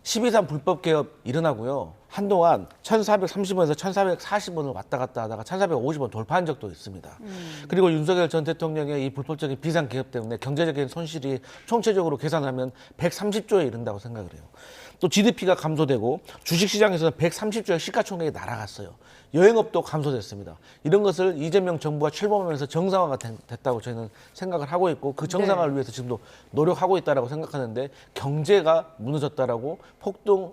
12.3 불법 개업 일어나고요. 한동안 1,430원에서 1,440원을 왔다 갔다 하다가 1,450원 돌파한 적도 있습니다. 그리고 윤석열 전 대통령의 이 불법적인 비상 개업 때문에 경제적인 손실이 총체적으로 계산하면 130조에 이른다고 생각을 해요. 또 GDP가 감소되고 주식시장에서는 130조의 시가총액이 날아갔어요. 여행업도 감소됐습니다. 이런 것을 이재명 정부가 출범하면서 정상화가 됐다고 저희는 생각을 하고 있고, 그 정상화를 위해서 지금도 노력하고 있다고 생각하는데, 경제가 무너졌다라고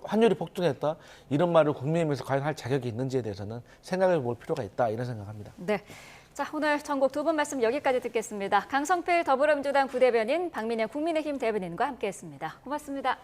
환율이 폭등했다, 이런 말을 국민의힘에서 과연 할 자격이 있는지에 대해서는 생각해 볼 필요가 있다, 이런 생각합니다. 네. 자, 오늘 전국 두 분 말씀 여기까지 듣겠습니다. 강성필 더불어민주당 부대변인, 박민영 국민의힘 대변인과 함께했습니다. 고맙습니다.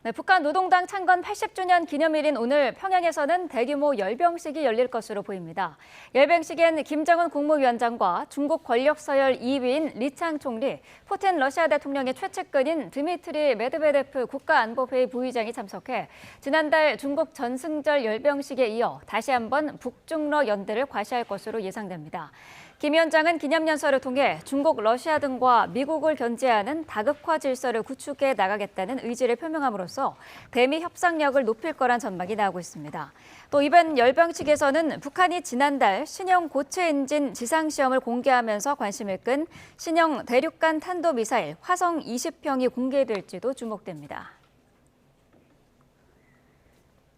네, 북한 노동당 창건 80주년 기념일인 오늘 평양에서는 대규모 열병식이 열릴 것으로 보입니다. 열병식엔 김정은 국무위원장과 중국 권력 서열 2위인 리창 총리, 푸틴 러시아 대통령의 최측근인 드미트리 메드베데프 국가안보회의 부의장이 참석해 지난달 중국 전승절 열병식에 이어 다시 한번 북중러 연대를 과시할 것으로 예상됩니다. 김 위원장은 기념연설을 통해 중국, 러시아 등과 미국을 견제하는 다극화 질서를 구축해 나가겠다는 의지를 표명함으로써 대미 협상력을 높일 거란 전망이 나오고 있습니다. 또 이번 열병식에서는 북한이 지난달 신형 고체 엔진 지상시험을 공개하면서 관심을 끈 신형 대륙간 탄도미사일 화성 20형이 공개될지도 주목됩니다.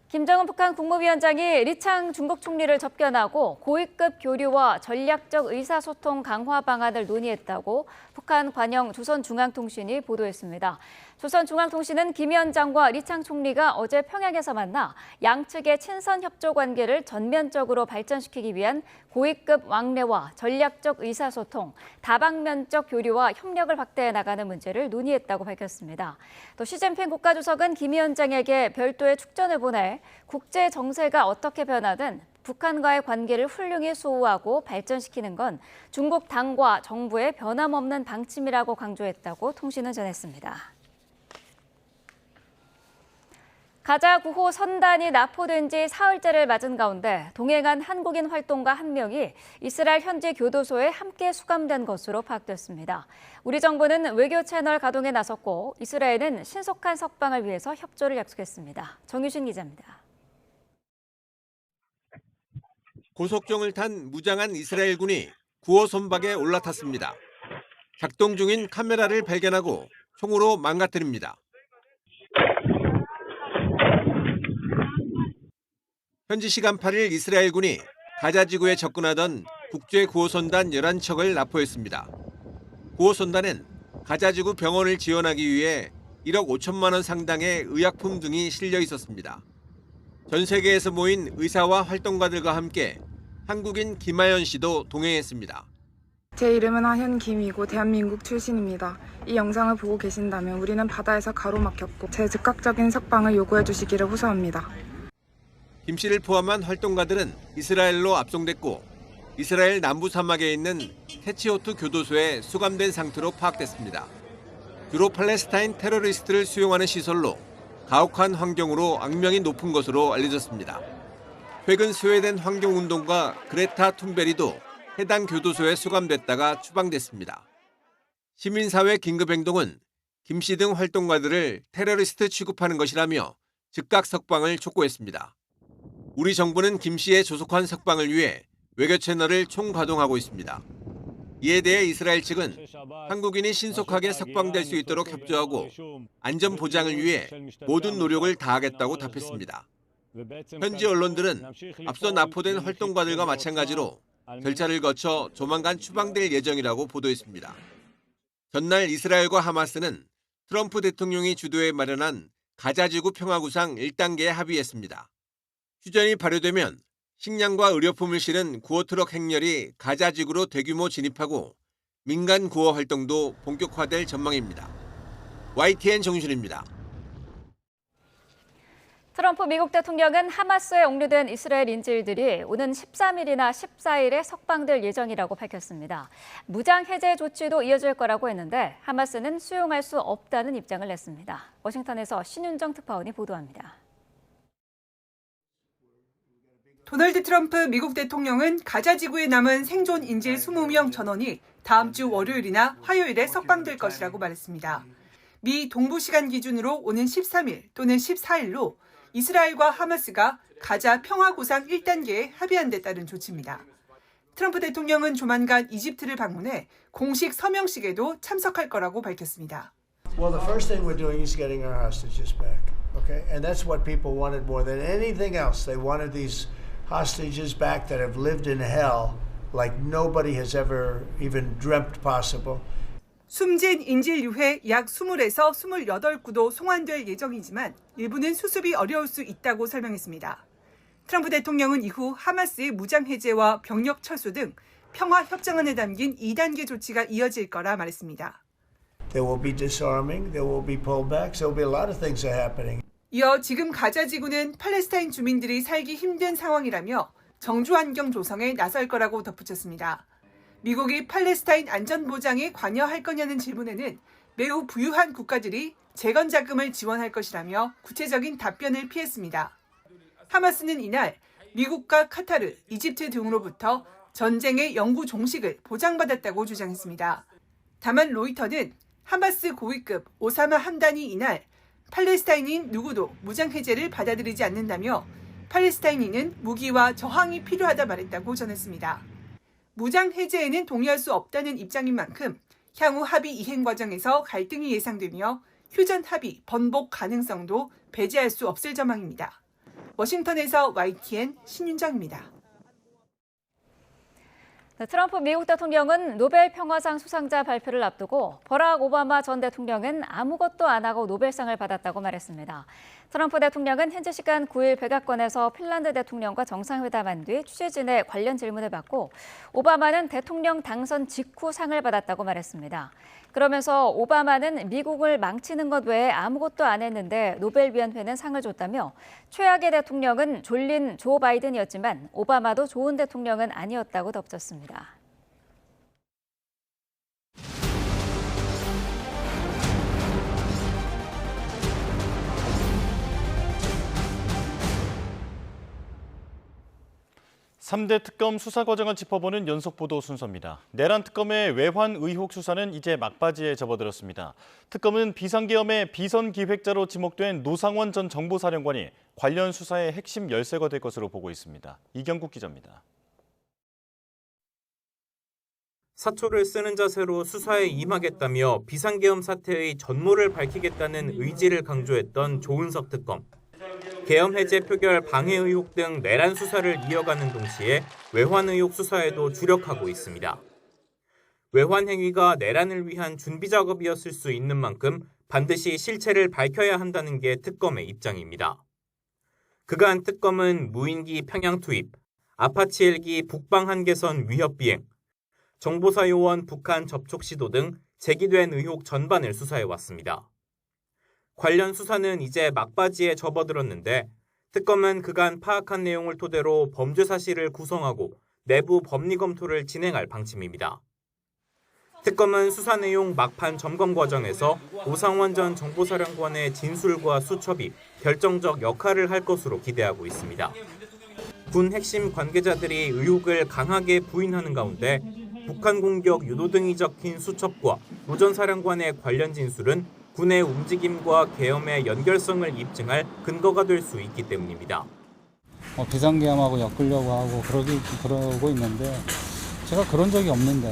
김정은 북한 국무위원장이 리창 중국 총리를 접견하고 고위급 교류와 전략적 의사소통 강화 방안을 논의했다고 북한 관영 조선중앙통신이 보도했습니다. 조선중앙통신은 김 위원장과 리창 총리가 어제 평양에서 만나 양측의 친선 협조 관계를 전면적으로 발전시키기 위한 고위급 왕래와 전략적 의사소통, 다방면적 교류와 협력을 확대해 나가는 문제를 논의했다고 밝혔습니다. 또 시진핑 국가주석은 김 위원장에게 별도의 축전을 보내 국제 정세가 어떻게 변하든 북한과의 관계를 훌륭히 소후하고 발전시키는 건 중국 당과 정부의 변함없는 방침이라고 강조했다고 통신은 전했습니다. 가자 구호 선단이 납포된 지 사흘째를 맞은 가운데 동행한 한국인 활동가 1명이 이스라엘 현지 교도소에 함께 수감된 것으로 파악됐습니다. 우리 정부는 외교 채널 가동에 나섰고 이스라엘은 신속한 석방을 위해서 협조를 약속했습니다. 정유신 기자입니다. 고속정을 탄 무장한 이스라엘군이 구호 선박에 올라탔습니다. 작동 중인 카메라를 발견하고 총으로 망가뜨립니다. 현지 시간 8일 이스라엘군이 가자 지구에 접근하던 국제 구호선단 11척을 납포했습니다. 구호선단엔 가자 지구 병원을 지원하기 위해 1억 5천만 원 상당의 의약품 등이 실려 있었습니다. 전 세계에서 모인 의사와 활동가들과 함께 한국인 김하연 씨도 동행했습니다. 제 이름은 하현김이고 대한민국 출신입니다. 이 영상을 보고 계신다면 우리는 바다에서 가로막혔고 제 즉각적인 석방을 요구해 주시기를 호소합니다. 김 씨를 포함한 활동가들은 이스라엘로 압송됐고 이스라엘 남부 사막에 있는 테치오트 교도소에 수감된 상태로 파악됐습니다. 주로 팔레스타인 테러리스트를 수용하는 시설로 가혹한 환경으로 악명이 높은 것으로 알려졌습니다. 최근 스웨덴 환경운동가 그레타 툰베리도 해당 교도소에 수감됐다가 추방됐습니다. 시민사회 긴급행동은 김 씨 등 활동가들을 테러리스트 취급하는 것이라며 즉각 석방을 촉구했습니다. 우리 정부는 김 씨의 조속한 석방을 위해 외교 채널을 총가동하고 있습니다. 이에 대해 이스라엘 측은 한국인이 신속하게 석방될 수 있도록 협조하고 안전 보장을 위해 모든 노력을 다하겠다고 답했습니다. 현지 언론들은 앞서 납포된 활동가들과 마찬가지로 절차를 거쳐 조만간 추방될 예정이라고 보도했습니다. 전날 이스라엘과 하마스는 트럼프 대통령이 주도해 마련한 가자지구 평화구상 1단계에 합의했습니다. 휴전이 발효되면 식량과 의료품을 실은 구호트럭 행렬이 가자지구로 대규모 진입하고 민간 구호 활동도 본격화될 전망입니다. YTN 정준입니다. 트럼프 미국 대통령은 하마스에 옥류된 이스라엘 인질들이 오는 13일이나 14일에 석방될 예정이라고 밝혔습니다. 무장 해제 조치도 이어질 거라고 했는데 하마스는 수용할 수 없다는 입장을 냈습니다. 워싱턴에서 신윤정 특파원이 보도합니다. 도널드 트럼프 미국 대통령은 가자 지구에 남은 생존 인질 20명 전원이 다음 주 월요일이나 화요일에 석방될 것이라고 말했습니다. 미 동부 시간 기준으로 오는 13일 또는 14일로 이스라엘과 하마스가 가자 평화구상 1단계에 합의한 데 따른 조치입니다. 트럼프 대통령은 조만간 이집트를 방문해 공식 서명식에도 참석할 거라고 밝혔습니다. Well, the first thing we're doing is getting our hostages back. Okay? And that's what people wanted more than anything else. They wanted these hostages back that have lived in hell like nobody has ever even dreamt possible. 숨진 인질 유해 약 20에서 28구도 송환될 예정이지만 일부는 수습이 어려울 수 있다고 설명했습니다. 트럼프 대통령은 이후 하마스의 무장 해제와 병력 철수 등 평화 협정안에 담긴 2단계 조치가 이어질 거라 말했습니다. There will be disarming, there will be pullbacks, there will be a lot of things are happening. 이어 지금 가자 지구는 팔레스타인 주민들이 살기 힘든 상황이라며 정주 환경 조성에 나설 거라고 덧붙였습니다. 미국이 팔레스타인 안전보장에 관여할 거냐는 질문에는 매우 부유한 국가들이 재건 자금을 지원할 것이라며 구체적인 답변을 피했습니다. 하마스는 이날 미국과 카타르, 이집트 등으로부터 전쟁의 영구 종식을 보장받았다고 주장했습니다. 다만 로이터는 하마스 고위급 오사마 함단이 이날 팔레스타인인 누구도 무장 해제를 받아들이지 않는다며 팔레스타인인은 무기와 저항이 필요하다 말했다고 전했습니다. 무장 해제에는 동의할 수 없다는 입장인 만큼 향후 합의 이행 과정에서 갈등이 예상되며 휴전 합의 번복 가능성도 배제할 수 없을 전망입니다. 워싱턴에서 YTN 신윤정입니다. 트럼프 미국 대통령은 노벨 평화상 수상자 발표를 앞두고 버락 오바마 전 대통령은 아무것도 안 하고 노벨상을 받았다고 말했습니다. 트럼프 대통령은 현지 시간 9일 백악관에서 핀란드 대통령과 정상회담한 뒤 취재진의 관련 질문을 받고 오바마는 대통령 당선 직후 상을 받았다고 말했습니다. 그러면서 오바마는 미국을 망치는 것 외에 아무것도 안 했는데 노벨위원회는 상을 줬다며 최악의 대통령은 졸린 조 바이든이었지만 오바마도 좋은 대통령은 아니었다고 덧붙였습니다. (3대) 특검 수사 과정을 짚어보는 연속 보도 순서입니다. 내란 특검의 외환 의혹 수사는 이제 막바지에 접어들었습니다. 특검은 비상계엄의 비선 기획자로 지목된 노상원 전 정보사령관이 관련 수사의 핵심 열쇠가 될 것으로 보고 있습니다. 이경국 기자입니다. 사초를 쓰는 자세로 수사에 임하겠다며 비상계엄 사태의 전모를 밝히겠다는 의지를 강조했던 조은석 특검. 계엄 해제 표결 방해 의혹 등 내란 수사를 이어가는 동시에 외환 의혹 수사에도 주력하고 있습니다. 외환 행위가 내란을 위한 준비 작업이었을 수 있는 만큼 반드시 실체를 밝혀야 한다는 게 특검의 입장입니다. 그간 특검은 무인기 평양 투입, 아파치 헬기 북방 한계선 위협 비행, 정보사 요원 북한 접촉 시도 등 제기된 의혹 전반을 수사해왔습니다. 관련 수사는 이제 막바지에 접어들었는데 특검은 그간 파악한 내용을 토대로 범죄 사실을 구성하고 내부 법리 검토를 진행할 방침입니다. 특검은 수사 내용 막판 점검 과정에서 오상원 전 정보사령관의 진술과 수첩이 결정적 역할을 할 것으로 기대하고 있습니다. 군 핵심 관계자들이 의혹을 강하게 부인하는 가운데 북한 공격 유도 등이 적힌 수첩과 노 전 사령관의 관련 진술은 군의 움직임과 계엄의 연결성을 입증할 근거가 될 수 있기 때문입니다. 비상계엄하고 엮으려고 하고 그러고 있는데 제가 그런 적이 없는데.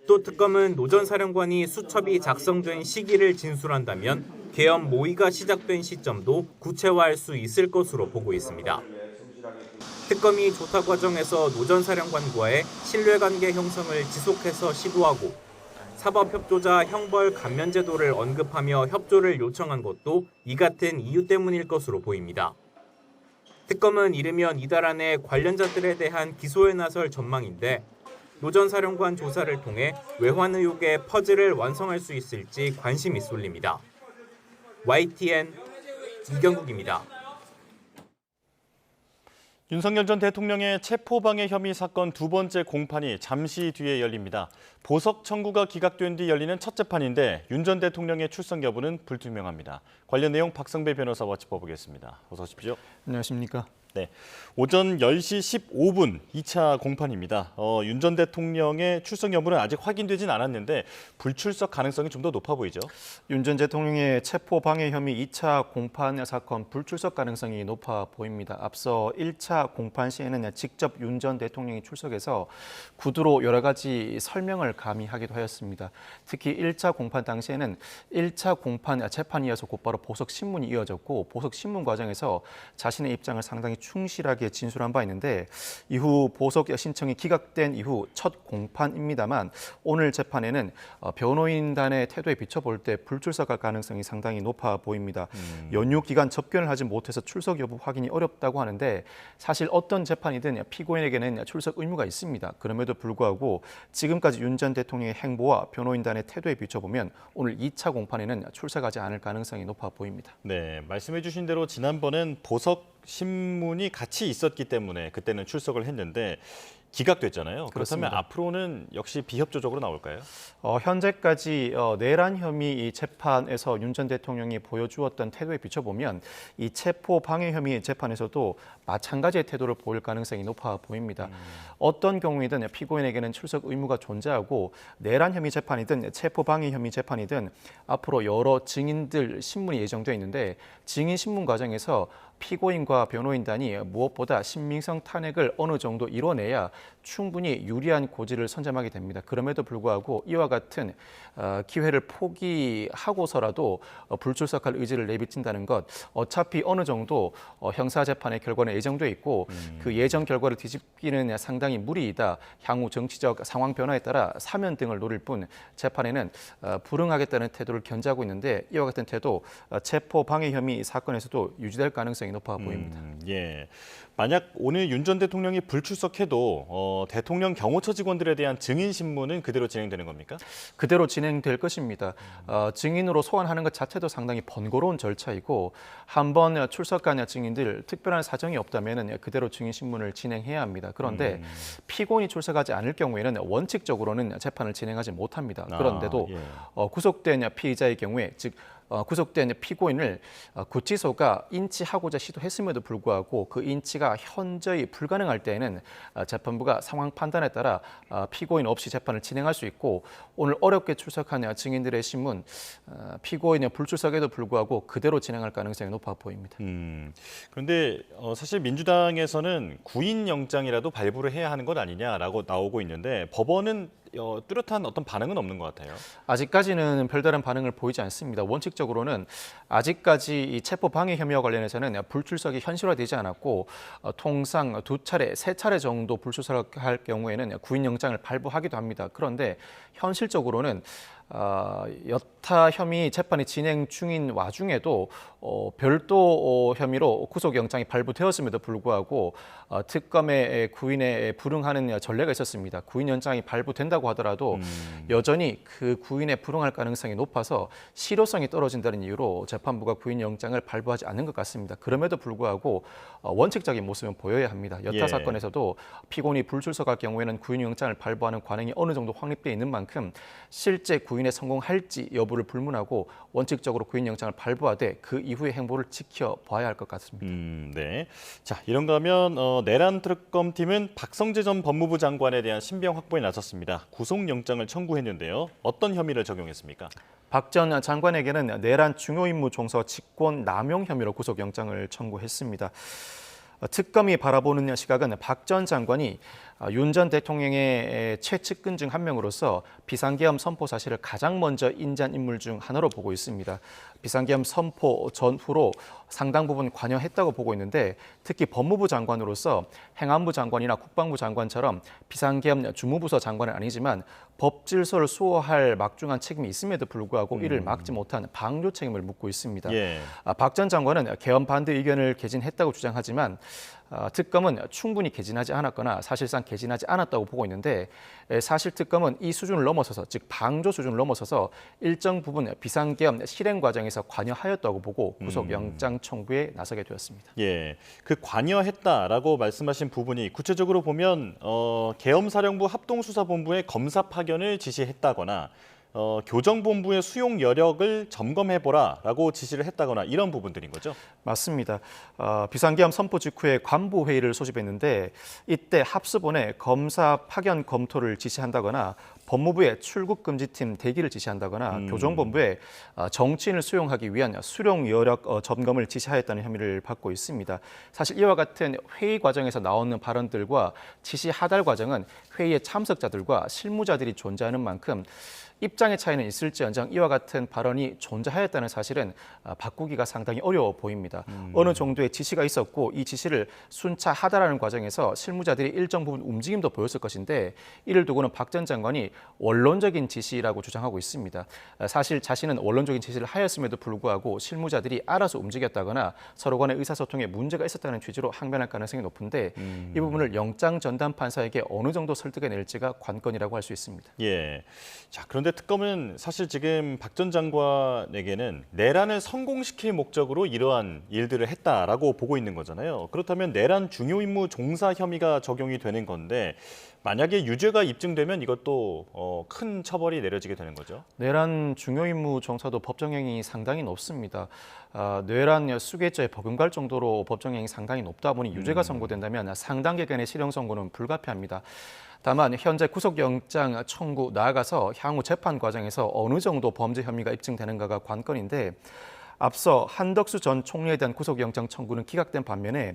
또 특검은 노 전 사령관이 수첩이 작성된 시기를 진술한다면 계엄 모의가 시작된 시점도 구체화할 수 있을 것으로 보고 있습니다. 특검이 조사 과정에서 노 전 사령관과의 신뢰관계 형성을 지속해서 시도하고 사법협조자 형벌 감면 제도를 언급하며 협조를 요청한 것도 이 같은 이유 때문일 것으로 보입니다. 특검은 이르면 이달 안에 관련자들에 대한 기소에 나설 전망인데 노 전 사령관 조사를 통해 외환 의혹의 퍼즐을 완성할 수 있을지 관심이 쏠립니다. YTN 이경국입니다. 윤석열 전 대통령의 체포방해 혐의 사건 두 번째 공판이 잠시 뒤에 열립니다. 보석 청구가 기각된 뒤 열리는 첫 재판인데 윤 전 대통령의 출석 여부는 불투명합니다. 관련 내용 박성배 변호사와 짚어보겠습니다. 어서 오십시오. 안녕하십니까. 네, 오전 10시 15분 2차 공판입니다. 윤 전 대통령의 출석 여부는 아직 확인되진 않았는데 불출석 가능성이 좀 더 높아 보이죠? 윤 전 대통령의 체포방해 혐의 2차 공판 사건 불출석 가능성이 높아 보입니다. 앞서 1차 공판 시에는 직접 윤 전 대통령이 출석해서 구두로 여러 가지 설명을 감히하기도 하였습니다. 특히 1차 공판 당시에는 1차 공판 재판이 이어서 곧바로 보석 신문이 이어졌고 보석 신문 과정에서 자신의 입장을 상당히 충실하게 진술한 바 있는데 이후 보석 신청이 기각된 이후 첫 공판입니다만 오늘 재판에는 변호인단의 태도에 비춰볼 때 불출석할 가능성이 상당히 높아 보입니다. 연휴 기간 접견을 하지 못해서 출석 여부 확인이 어렵다고 하는데 사실 어떤 재판이든 피고인에게는 출석 의무가 있습니다. 그럼에도 불구하고 지금까지 윤 전 대통령의 행보와 변호인단의 태도에 비춰보면 오늘 2차 공판에는 출석하지 않을 가능성이 높아 보입니다. 네, 말씀해 주신 대로 지난번엔 보석 신문이 같이 있었기 때문에 그때는 출석을 했는데 기각됐잖아요. 그렇다면 그렇습니다. 앞으로는 역시 비협조적으로 나올까요? 현재까지 내란 혐의 재판에서 윤 전 대통령이 보여주었던 태도에 비춰보면 이 체포 방해 혐의 재판에서도 마찬가지의 태도를 보일 가능성이 높아 보입니다. 어떤 경우이든 피고인에게는 출석 의무가 존재하고 내란 혐의 재판이든 체포 방해 혐의 재판이든 앞으로 여러 증인들 신문이 예정되어 있는데 증인 신문 과정에서 피고인과 변호인단이 무엇보다 신빙성 탄핵을 어느 정도 이뤄내야 충분히 유리한 고지를 선점하게 됩니다. 그럼에도 불구하고 이와 같은 기회를 포기하고서라도 불출석할 의지를 내비친다는 것 어차피 어느 정도 형사재판의 결과는 예정돼 있고 그 예정 결과를 뒤집기는 상당히 무리이다. 향후 정치적 상황 변화에 따라 사면 등을 노릴 뿐 재판에는 불응하겠다는 태도를 견지하고 있는데 이와 같은 태도 체포 방해 혐의 사건에서도 유지될 가능성이 높아 보입니다. 예. 만약 오늘 윤 전 대통령이 불출석해도 대통령 경호처 직원들에 대한 증인 신문은 그대로 진행되는 겁니까? 그대로 진행될 것입니다. 증인으로 소환하는 것 자체도 상당히 번거로운 절차이고 한번 출석한 증인들 특별한 사정이 없다면 그대로 증인 신문을 진행해야 합니다. 그런데 피고인이 출석하지 않을 경우에는 원칙적으로는 재판을 진행하지 못합니다. 그런데도 구속된 피의자의 경우에 즉 구속된 피고인을 구치소가 인치하고자 시도했음에도 불구하고 그 인치가 현저히 불가능할 때에는 재판부가 상황 판단에 따라 피고인 없이 재판을 진행할 수 있고 오늘 어렵게 출석한 증인들의 신문 피고인의 불출석에도 불구하고 그대로 진행할 가능성이 높아 보입니다. 그런데 사실 민주당에서는 구인영장이라도 발부를 해야 하는 것 아니냐라고 나오고 있는데 법원은 뚜렷한 어떤 반응은 없는 것 같아요. 아직까지는 별다른 반응을 보이지 않습니다. 원칙적으로는 아직까지 이 체포 방해 혐의와 관련해서는 불출석이 현실화되지 않았고 통상 2차례, 3차례 정도 불출석할 경우에는 구인영장을 발부하기도 합니다. 그런데 현실적으로는 여타 혐의 재판이 진행 중인 와중에도 별도 혐의로 구속영장이 발부되었음에도 불구하고 특검의 구인에 불응하는 전례가 있었습니다. 구인영장이 발부된다고 하더라도 여전히 그 구인에 불응할 가능성이 높아서 실효성이 떨어진다는 이유로 재판부가 구인영장을 발부하지 않는 것 같습니다. 그럼에도 불구하고 원칙적인 모습은 보여야 합니다. 여타 사건에서도 피고인이 불출석할 경우에는 구인영장을 발부하는 관행이 어느 정도 확립되어 있는 만큼 실제 구인에 성공할지 여부를 불문하고 원칙적으로 구인영장을 발부하되 그 이후의 행보를 지켜봐야 할 것 같습니다. 네. 자, 이런가 하면 내란 특검팀은 박성재 전 법무부 장관에 대한 신병 확보에 나섰습니다. 구속영장을 청구했는데요. 어떤 혐의를 적용했습니까? 박 전 장관에게는 내란 중요임무 종서 직권 남용 혐의로 구속영장을 청구했습니다. 특검이 바라보는 시각은 박 전 장관이 윤 전 대통령의 최측근 중 한 명으로서 비상계엄 선포 사실을 가장 먼저 인지한 인물 중 하나로 보고 있습니다. 비상계엄 선포 전후로 상당 부분 관여했다고 보고 있는데 특히 법무부 장관으로서 행안부 장관이나 국방부 장관처럼 비상계엄 주무부서 장관은 아니지만 법 질서를 수호할 막중한 책임이 있음에도 불구하고 이를 막지 못한 방조 책임을 묻고 있습니다. 박 전 장관은 계엄 반대 의견을 개진했다고 주장하지만 특검은 충분히 개진하지 않았거나 사실상 개진하지 않았다고 보고 있는데 사실 특검은 이 수준을 넘어서서 즉 방조 수준을 넘어서서 일정 부분 비상계엄 실행 과정에서 관여하였다고 보고 구속영장 청구에 나서게 되었습니다. 그 관여했다라고 말씀하신 부분이 구체적으로 보면 계엄사령부 합동수사본부의 검사 파견을 지시했다거나 교정본부의 수용 여력을 점검해보라라고 지시를 했다거나 이런 부분들인 거죠? 맞습니다. 비상계엄 선포 직후에 관부회의를 소집했는데 이때 합수본에 검사 파견 검토를 지시한다거나 법무부에 출국금지팀 대기를 지시한다거나 교정본부에 정치인을 수용하기 위한 수용 여력 점검을 지시하였다는 혐의를 받고 있습니다. 사실 이와 같은 회의 과정에서 나오는 발언들과 지시 하달 과정은 회의의 참석자들과 실무자들이 존재하는 만큼 입장의 차이는 있을지언정 이와 같은 발언이 존재하였다는 사실은 바꾸기가 상당히 어려워 보입니다. 어느 정도의 지시가 있었고 이 지시를 순차 하달하는 과정에서 실무자들이 일정 부분 움직임도 보였을 것인데 이를 두고는 박 전 장관이 원론적인 지시라고 주장하고 있습니다. 사실 자신은 원론적인 지시를 하였음에도 불구하고 실무자들이 알아서 움직였다거나 서로 간의 의사소통에 문제가 있었다는 취지로 항변할 가능성이 높은데 이 부분을 영장 전담 판사에게 어느 정도 설득해낼지가 관건이라고 할 수 있습니다. 자, 그런데 특검은 사실 지금 박 전 장관에게는 내란을 성공시킬 목적으로 이러한 일들을 했다라고 보고 있는 거잖아요. 그렇다면 내란 중요임무 종사 혐의가 적용이 되는 건데 만약에 유죄가 입증되면 이것도 큰 처벌이 내려지게 되는 거죠. 내란 중요임무 종사도 법정형이 상당히 높습니다. 내란 수괴죄에 버금갈 정도로 법정형이 상당히 높다 보니 유죄가 선고된다면 상당 기간의 실형 선고는 불가피합니다. 다만 현재 구속영장 청구 나아가서 향후 재판 과정에서 어느 정도 범죄 혐의가 입증되는가가 관건인데 앞서 한덕수 전 총리에 대한 구속영장 청구는 기각된 반면에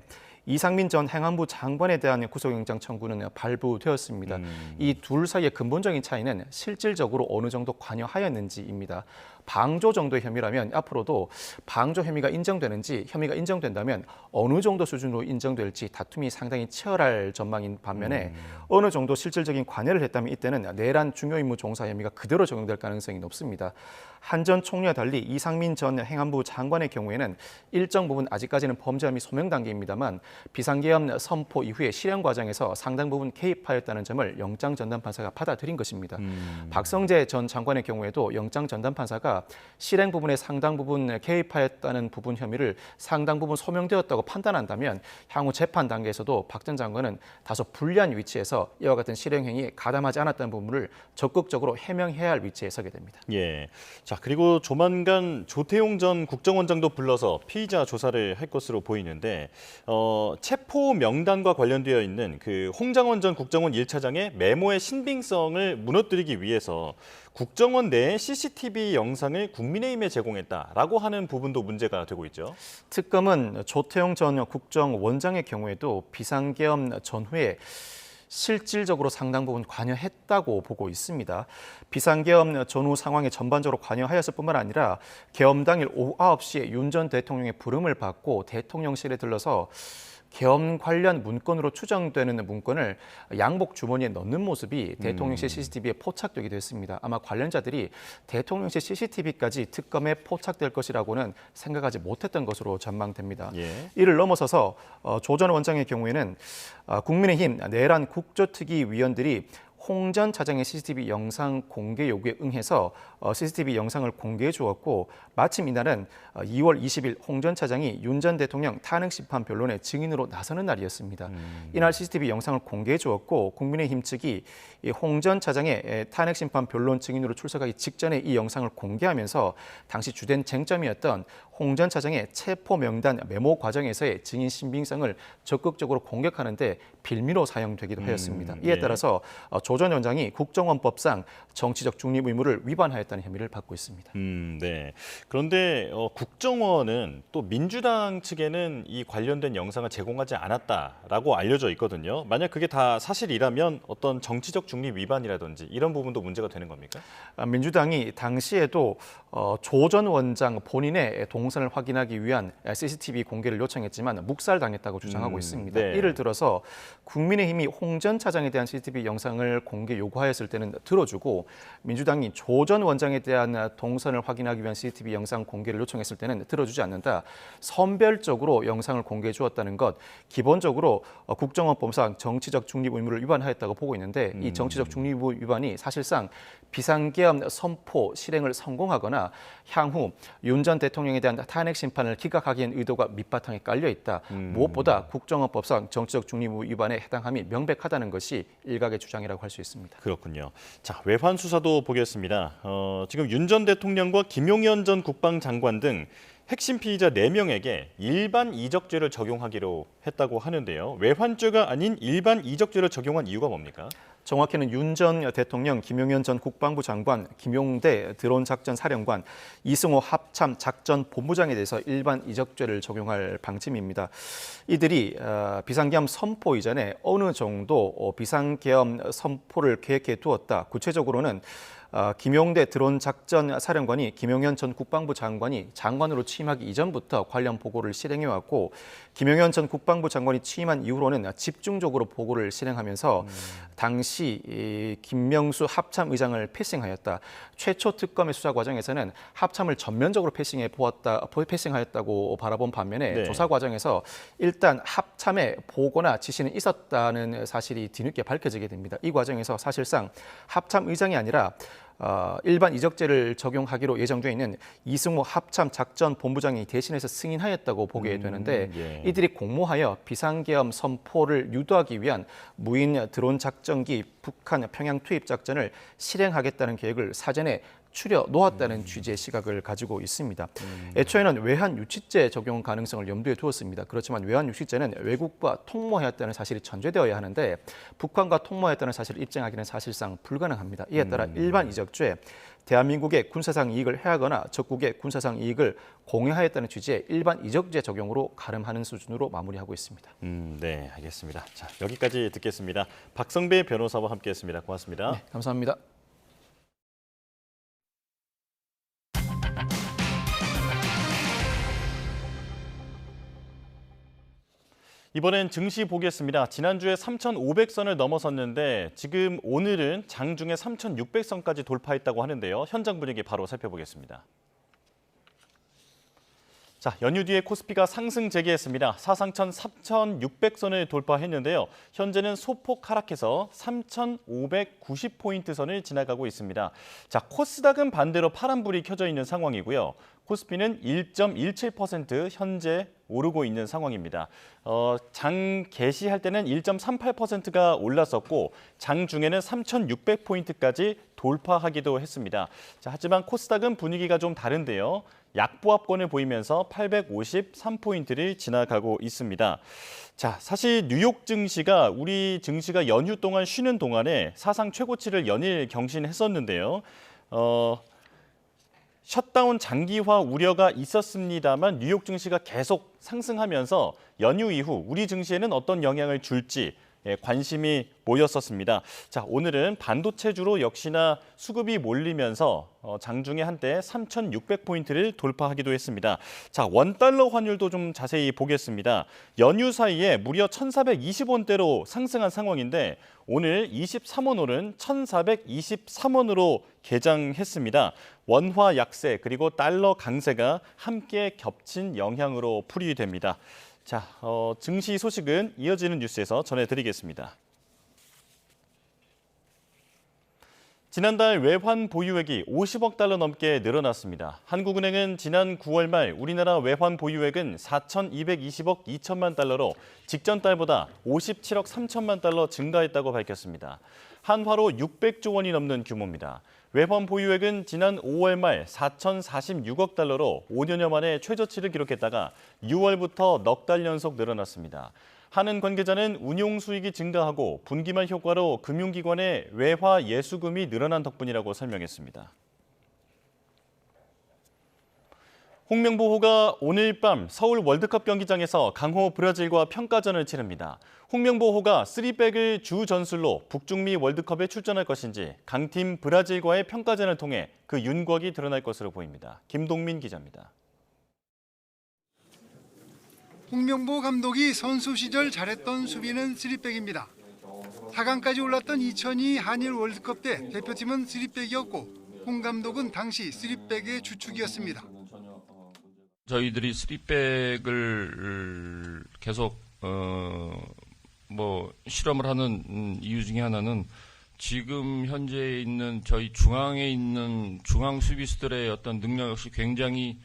이상민 전 행안부 장관에 대한 구속영장 청구는 발부되었습니다. 이 둘 사이의 근본적인 차이는 실질적으로 어느 정도 관여하였는지입니다. 방조 정도의 혐의라면 앞으로도 방조 혐의가 인정되는지 혐의가 인정된다면 어느 정도 수준으로 인정될지 다툼이 상당히 치열할 전망인 반면에 어느 정도 실질적인 관여를 했다면 이때는 내란 중요임무 종사 혐의가 그대로 적용될 가능성이 높습니다. 한 전 총리와 달리 이상민 전 행안부 장관의 경우에는 일정 부분 아직까지는 범죄 혐의 소명 단계입니다만 비상계엄 선포 이후에 실행 과정에서 상당 부분 개입하였다는 점을 영장 전담 판사가 받아들인 것입니다. 박성재 전 장관의 경우에도 영장 전담 판사가 실행 부분에 상당 부분 개입하였다는 부분 혐의를 상당 부분 소명되었다고 판단한다면 향후 재판 단계에서도 박 전 장관은 다소 불리한 위치에서 이와 같은 실행 행위에 가담하지 않았다는 부분을 적극적으로 해명해야 할 위치에 서게 됩니다. 자, 그리고 조만간 조태용 전 국정원장도 불러서 피의자 조사를 할 것으로 보이는데 체포 명단과 관련되어 있는 그 홍장원 전 국정원 1차장의 메모의 신빙성을 무너뜨리기 위해서 국정원 내에 CCTV 영상을 국민의힘에 제공했다라고 하는 부분도 문제가 되고 있죠. 특검은 조태용 전 국정원장의 경우에도 비상계엄 전후에 실질적으로 상당 부분 관여했다고 보고 있습니다. 비상계엄 전후 상황에 전반적으로 관여하였을 뿐만 아니라 계엄 당일 오후 9시에 윤 전 대통령의 부름을 받고 대통령실에 들러서 계엄 관련 문건으로 추정되는 문건을 양복 주머니에 넣는 모습이 대통령실 CCTV에 포착되기도 했습니다. 아마 관련자들이 대통령실 CCTV까지 특검에 포착될 것이라고는 생각하지 못했던 것으로 전망됩니다. 예. 이를 넘어서서 조 전 원장의 경우에는 국민의힘 내란 국조특위 위원들이 홍 전 차장의 CCTV 영상 공개 요구에 응해서 CCTV 영상을 공개해 주었고 마침 이날은 2월 20일 홍 전 차장이 윤 전 대통령 탄핵심판 변론의 증인으로 나서는 날이었습니다. 이날 CCTV 영상을 공개해 주었고 국민의힘 측이 홍 전 차장의 탄핵심판 변론 증인으로 출석하기 직전에 이 영상을 공개하면서 당시 주된 쟁점이었던 홍 전 차장의 체포 명단 메모 과정에서의 증인 신빙성을 적극적으로 공격하는 데 빌미로 사용되기도 하였습니다. 이에 따라서 조 전 원장이 국정원법상 정치적 중립 의무를 위반하였다는 혐의를 받고 있습니다. 네. 그런데 국정원은 또 민주당 측에는 이 관련된 영상을 제공하지 않았다라고 알려져 있거든요. 만약 그게 다 사실이라면 어떤 정치적 중립 위반이라든지 이런 부분도 문제가 되는 겁니까? 민주당이 당시에도 조 전 원장 본인의 동선을 확인하기 위한 CCTV 공개를 요청했지만 묵살당했다고 주장하고 있습니다. 네. 이를 들어서 국민의힘이 홍 전 차장에 대한 CCTV 영상을 공개 요구하였을 때는 들어주고 민주당이 조 전 원장에 대한 동선을 확인하기 위한 CCTV 영상 공개를 요청했을 때는 들어주지 않는다. 선별적으로 영상을 공개해 주었다는 것, 기본적으로 국정원법상 정치적 중립 의무를 위반하였다고 보고 있는데 이 정치적 중립 의무 위반이 사실상 비상계엄 선포 실행을 성공하거나 향후 윤 전 대통령에 대한 탄핵 심판을 기각하기 위한 의도가 밑바탕에 깔려 있다. 무엇보다 국정원법상 정치적 중립 의무 위반에 해당함이 명백하다는 것이 일각의 주장이라고 할 수 있습니다. 그렇군요. 자, 외환 수사도 보겠습니다. 지금 윤 전 대통령과 김용현 전 국방장관 등 핵심 피의자 4명에게 일반 이적죄를 적용하기로 했다고 하는데요. 외환죄가 아닌 일반 이적죄를 적용한 이유가 뭡니까? 정확히는 윤 전 대통령, 김용현 전 국방부 장관, 김용대 드론 작전 사령관, 이승호 합참 작전 본부장에 대해서 일반 이적죄를 적용할 방침입니다. 이들이 비상계엄 선포 이전에 어느 정도 비상계엄 선포를 계획해 두었다. 구체적으로는 김용대 드론 작전 사령관이 김용현 전 국방부 장관이 장관으로 취임하기 이전부터 관련 보고를 실행해왔고 김용현 전 국방부 장관이 취임한 이후로는 집중적으로 보고를 실행하면서 당시 김명수 합참 의장을 패싱하였다. 최초 특검의 수사 과정에서는 합참을 전면적으로 패싱하였다고 바라본 반면에 조사 과정에서 일단 합참에 보고나 지시는 있었다는 사실이 뒤늦게 밝혀지게 됩니다. 이 과정에서 사실상 합참 의장이 아니라 일반 이적죄를 적용하기로 예정돼 있는 이승호 합참 작전 본부장이 대신해서 승인하였다고 보게 되는데 이들이 공모하여 비상계엄 선포를 유도하기 위한 무인 드론 작전기 북한 평양 투입 작전을 실행하겠다는 계획을 사전에 추려 놓았다는 취지의 시각을 가지고 있습니다. 애초에는 외환 유치죄 적용 가능성을 염두에 두었습니다. 그렇지만 외환 유치죄는 외국과 통모하였다는 사실이 전제되어야 하는데 북한과 통모하였다는 사실을 입증하기는 사실상 불가능합니다. 이에 따라 일반 이적죄, 대한민국의 군사상 이익을 해하거나 적국의 군사상 이익을 공유하였다는 취지의 일반 이적죄 적용으로 가름하는 수준으로 마무리하고 있습니다. 네, 알겠습니다. 자, 여기까지 듣겠습니다. 박성배 변호사와 함께했습니다. 고맙습니다. 네, 감사합니다. 이번엔 증시 보겠습니다. 지난주에 3,500선을 넘어섰는데 지금 오늘은 장중에 3,600선까지 돌파했다고 하는데요. 현장 분위기 바로 살펴보겠습니다. 자, 연휴 뒤에 코스피가 상승 재개했습니다. 사상천 3,600선을 돌파했는데요. 현재는 소폭 하락해서 3,590포인트 선을 지나가고 있습니다. 자, 코스닥은 반대로 파란불이 켜져 있는 상황이고요. 코스피는 1.17% 현재 오르고 있는 상황입니다. 장 개시할 때는 1.38%가 올랐었고 장 중에는 3,600포인트까지 돌파하기도 했습니다. 자, 하지만 코스닥은 분위기가 좀 다른데요. 약보합권을 보이면서 853포인트를 지나가고 있습니다. 자, 사실 뉴욕 증시가 우리 증시가 연휴 동안 쉬는 동안에 사상 최고치를 연일 경신했었는데요. 셧다운 장기화 우려가 있었습니다만 뉴욕 증시가 계속 상승하면서 연휴 이후 우리 증시에는 어떤 영향을 줄지 관심이 모였었습니다. 자, 오늘은 반도체주로 역시나 수급이 몰리면서 장중에 한때 3,600포인트를 돌파하기도 했습니다. 자, 원달러 환율도 좀 자세히 보겠습니다. 연휴 사이에 무려 1,420원대로 상승한 상황인데 오늘 23원 오른 1,423원으로 개장했습니다. 원화 약세 그리고 달러 강세가 함께 겹친 영향으로 풀이됩니다. 자, 증시 소식은 이어지는 뉴스에서 전해드리겠습니다. 지난달 외환 보유액이 50억 달러 넘게 늘어났습니다. 한국은행은 지난 9월 말 우리나라 외환 보유액은 4,220억 2천만 달러로 직전 달보다 57억 3천만 달러 증가했다고 밝혔습니다. 한화로 600조 원이 넘는 규모입니다. 외환 보유액은 지난 5월 말 4,046억 달러로 5년여 만에 최저치를 기록했다가 6월부터 넉 달 연속 늘어났습니다. 한은 관계자는 운용 수익이 증가하고 분기말 효과로 금융기관의 외화 예수금이 늘어난 덕분이라고 설명했습니다. 홍명보호가 오늘 밤 서울 월드컵 경기장에서 강호 브라질과 평가전을 치릅니다. 홍명보호가 3백을 주 전술로 북중미 월드컵에 출전할 것인지 강팀 브라질과의 평가전을 통해 그 윤곽이 드러날 것으로 보입니다. 김동민 기자입니다. 홍명보 감독이 선수 시절 잘했던 수비는 3백입니다. 4강까지 올랐던 2002 한일 월드컵 때 대표팀은 3백이었고 홍 감독은 당시 3백의 주축이었습니다. 저희들이 3백을 계속 실험을 하는 이유 중에 하나는 지금 현재 있는 저희 중앙에 있는 중앙 수비수들의 어떤 능력 역시 굉장히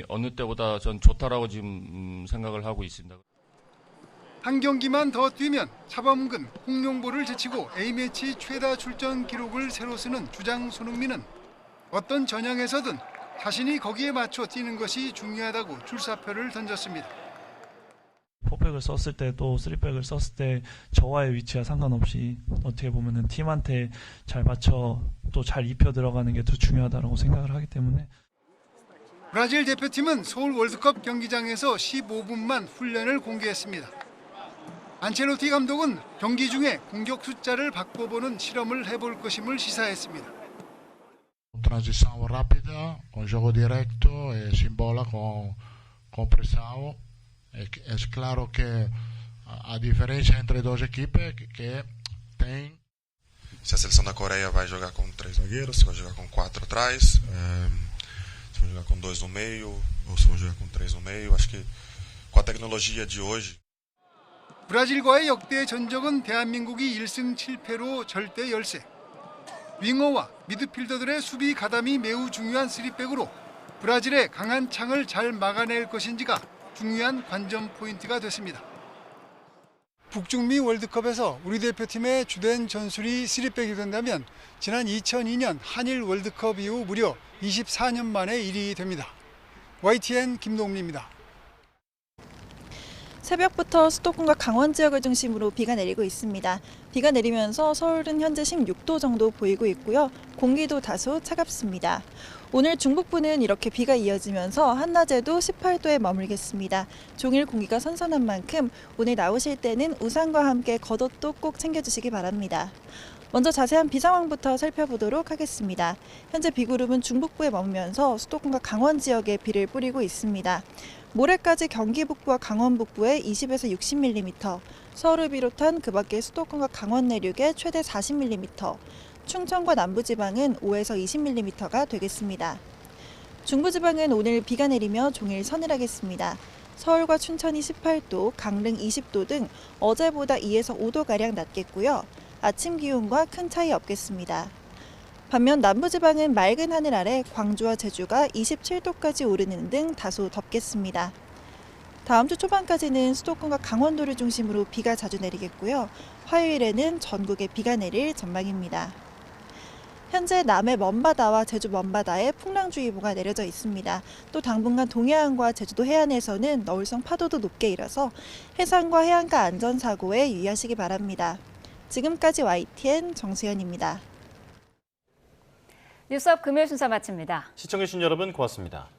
어느 때보다 전 좋다라고 지금 생각을 하고 있습니다. 한 경기만 더 뛰면 차범근, 홍명보를 제치고 A매치 최다 출전 기록을 새로 쓰는 주장 손흥민은 어떤 전형에서든 자신이 거기에 맞춰 뛰는 것이 중요하다고 출사표를 던졌습니다. 4백을 썼을 때 또 3백을 썼을 때 저와의 위치와 상관없이 어떻게 보면은 팀한테 잘 맞춰 또 잘 입혀 들어가는 게 더 중요하다고 생각을 하기 때문에. 브라질 대표팀은 서울 월드컵 경기장에서 15분만 훈련을 공개했습니다. 안첼로티 감독은 경기 중에 공격 숫자를 바꿔보는 실험을 해볼 것임을 시사했습니다. Transição rápida, com jogo directo, sem bola, com pressão. É claro que a diferença entre duas equipes que tem. Se a seleção da Coreia vai jogar com 3 zagueiros, se vai jogar com 4 atrás, se vai jogar com 2 no meio, ou se vai jogar com 3 no meio. Acho que com a tecnologia de hoje. 브라질과의 역대 전적은 대한민국이 1승 7패로 절대 열세. 윙어와 미드필더들의 수비 가담이 매우 중요한 3백으로 브라질의 강한 창을 잘 막아낼 것인지가 중요한 관전 포인트가 됐습니다. 북중미 월드컵에서 우리 대표팀의 주된 전술이 3백이 된다면 지난 2002년 한일 월드컵 이후 무려 24년 만에 일이 됩니다. YTN 김동민입니다. 새벽부터 수도권과 강원 지역을 중심으로 비가 내리고 있습니다. 비가 내리면서 서울은 현재 16도 정도 보이고 있고요. 공기도 다소 차갑습니다. 오늘 중북부는 이렇게 비가 이어지면서 한낮에도 18도에 머물겠습니다. 종일 공기가 선선한 만큼 오늘 나오실 때는 우산과 함께 겉옷도 꼭 챙겨주시기 바랍니다. 먼저 자세한 비 상황부터 살펴보도록 하겠습니다. 현재 비구름은 중북부에 머물면서 수도권과 강원 지역에 비를 뿌리고 있습니다. 모레까지 경기 북부와 강원 북부에 20에서 60mm, 서울을 비롯한 그 밖의 수도권과 강원 내륙에 최대 40mm, 충청과 남부지방은 5에서 20mm가 되겠습니다. 중부지방은 오늘 비가 내리며 종일 서늘하겠습니다. 서울과 춘천이 18도, 강릉 20도 등 어제보다 2에서 5도가량 낮겠고요. 아침 기온과 큰 차이 없겠습니다. 반면 남부지방은 맑은 하늘 아래 광주와 제주가 27도까지 오르는 등 다소 덥겠습니다. 다음 주 초반까지는 수도권과 강원도를 중심으로 비가 자주 내리겠고요. 화요일에는 전국에 비가 내릴 전망입니다. 현재 남해 먼바다와 제주 먼바다에 풍랑주의보가 내려져 있습니다. 또 당분간 동해안과 제주도 해안에서는 너울성 파도도 높게 일어서 해상과 해안가 안전사고에 유의하시기 바랍니다. 지금까지 YTN 정수연입니다. 뉴스업 금요일 순서 마칩니다. 시청해주신 여러분 고맙습니다.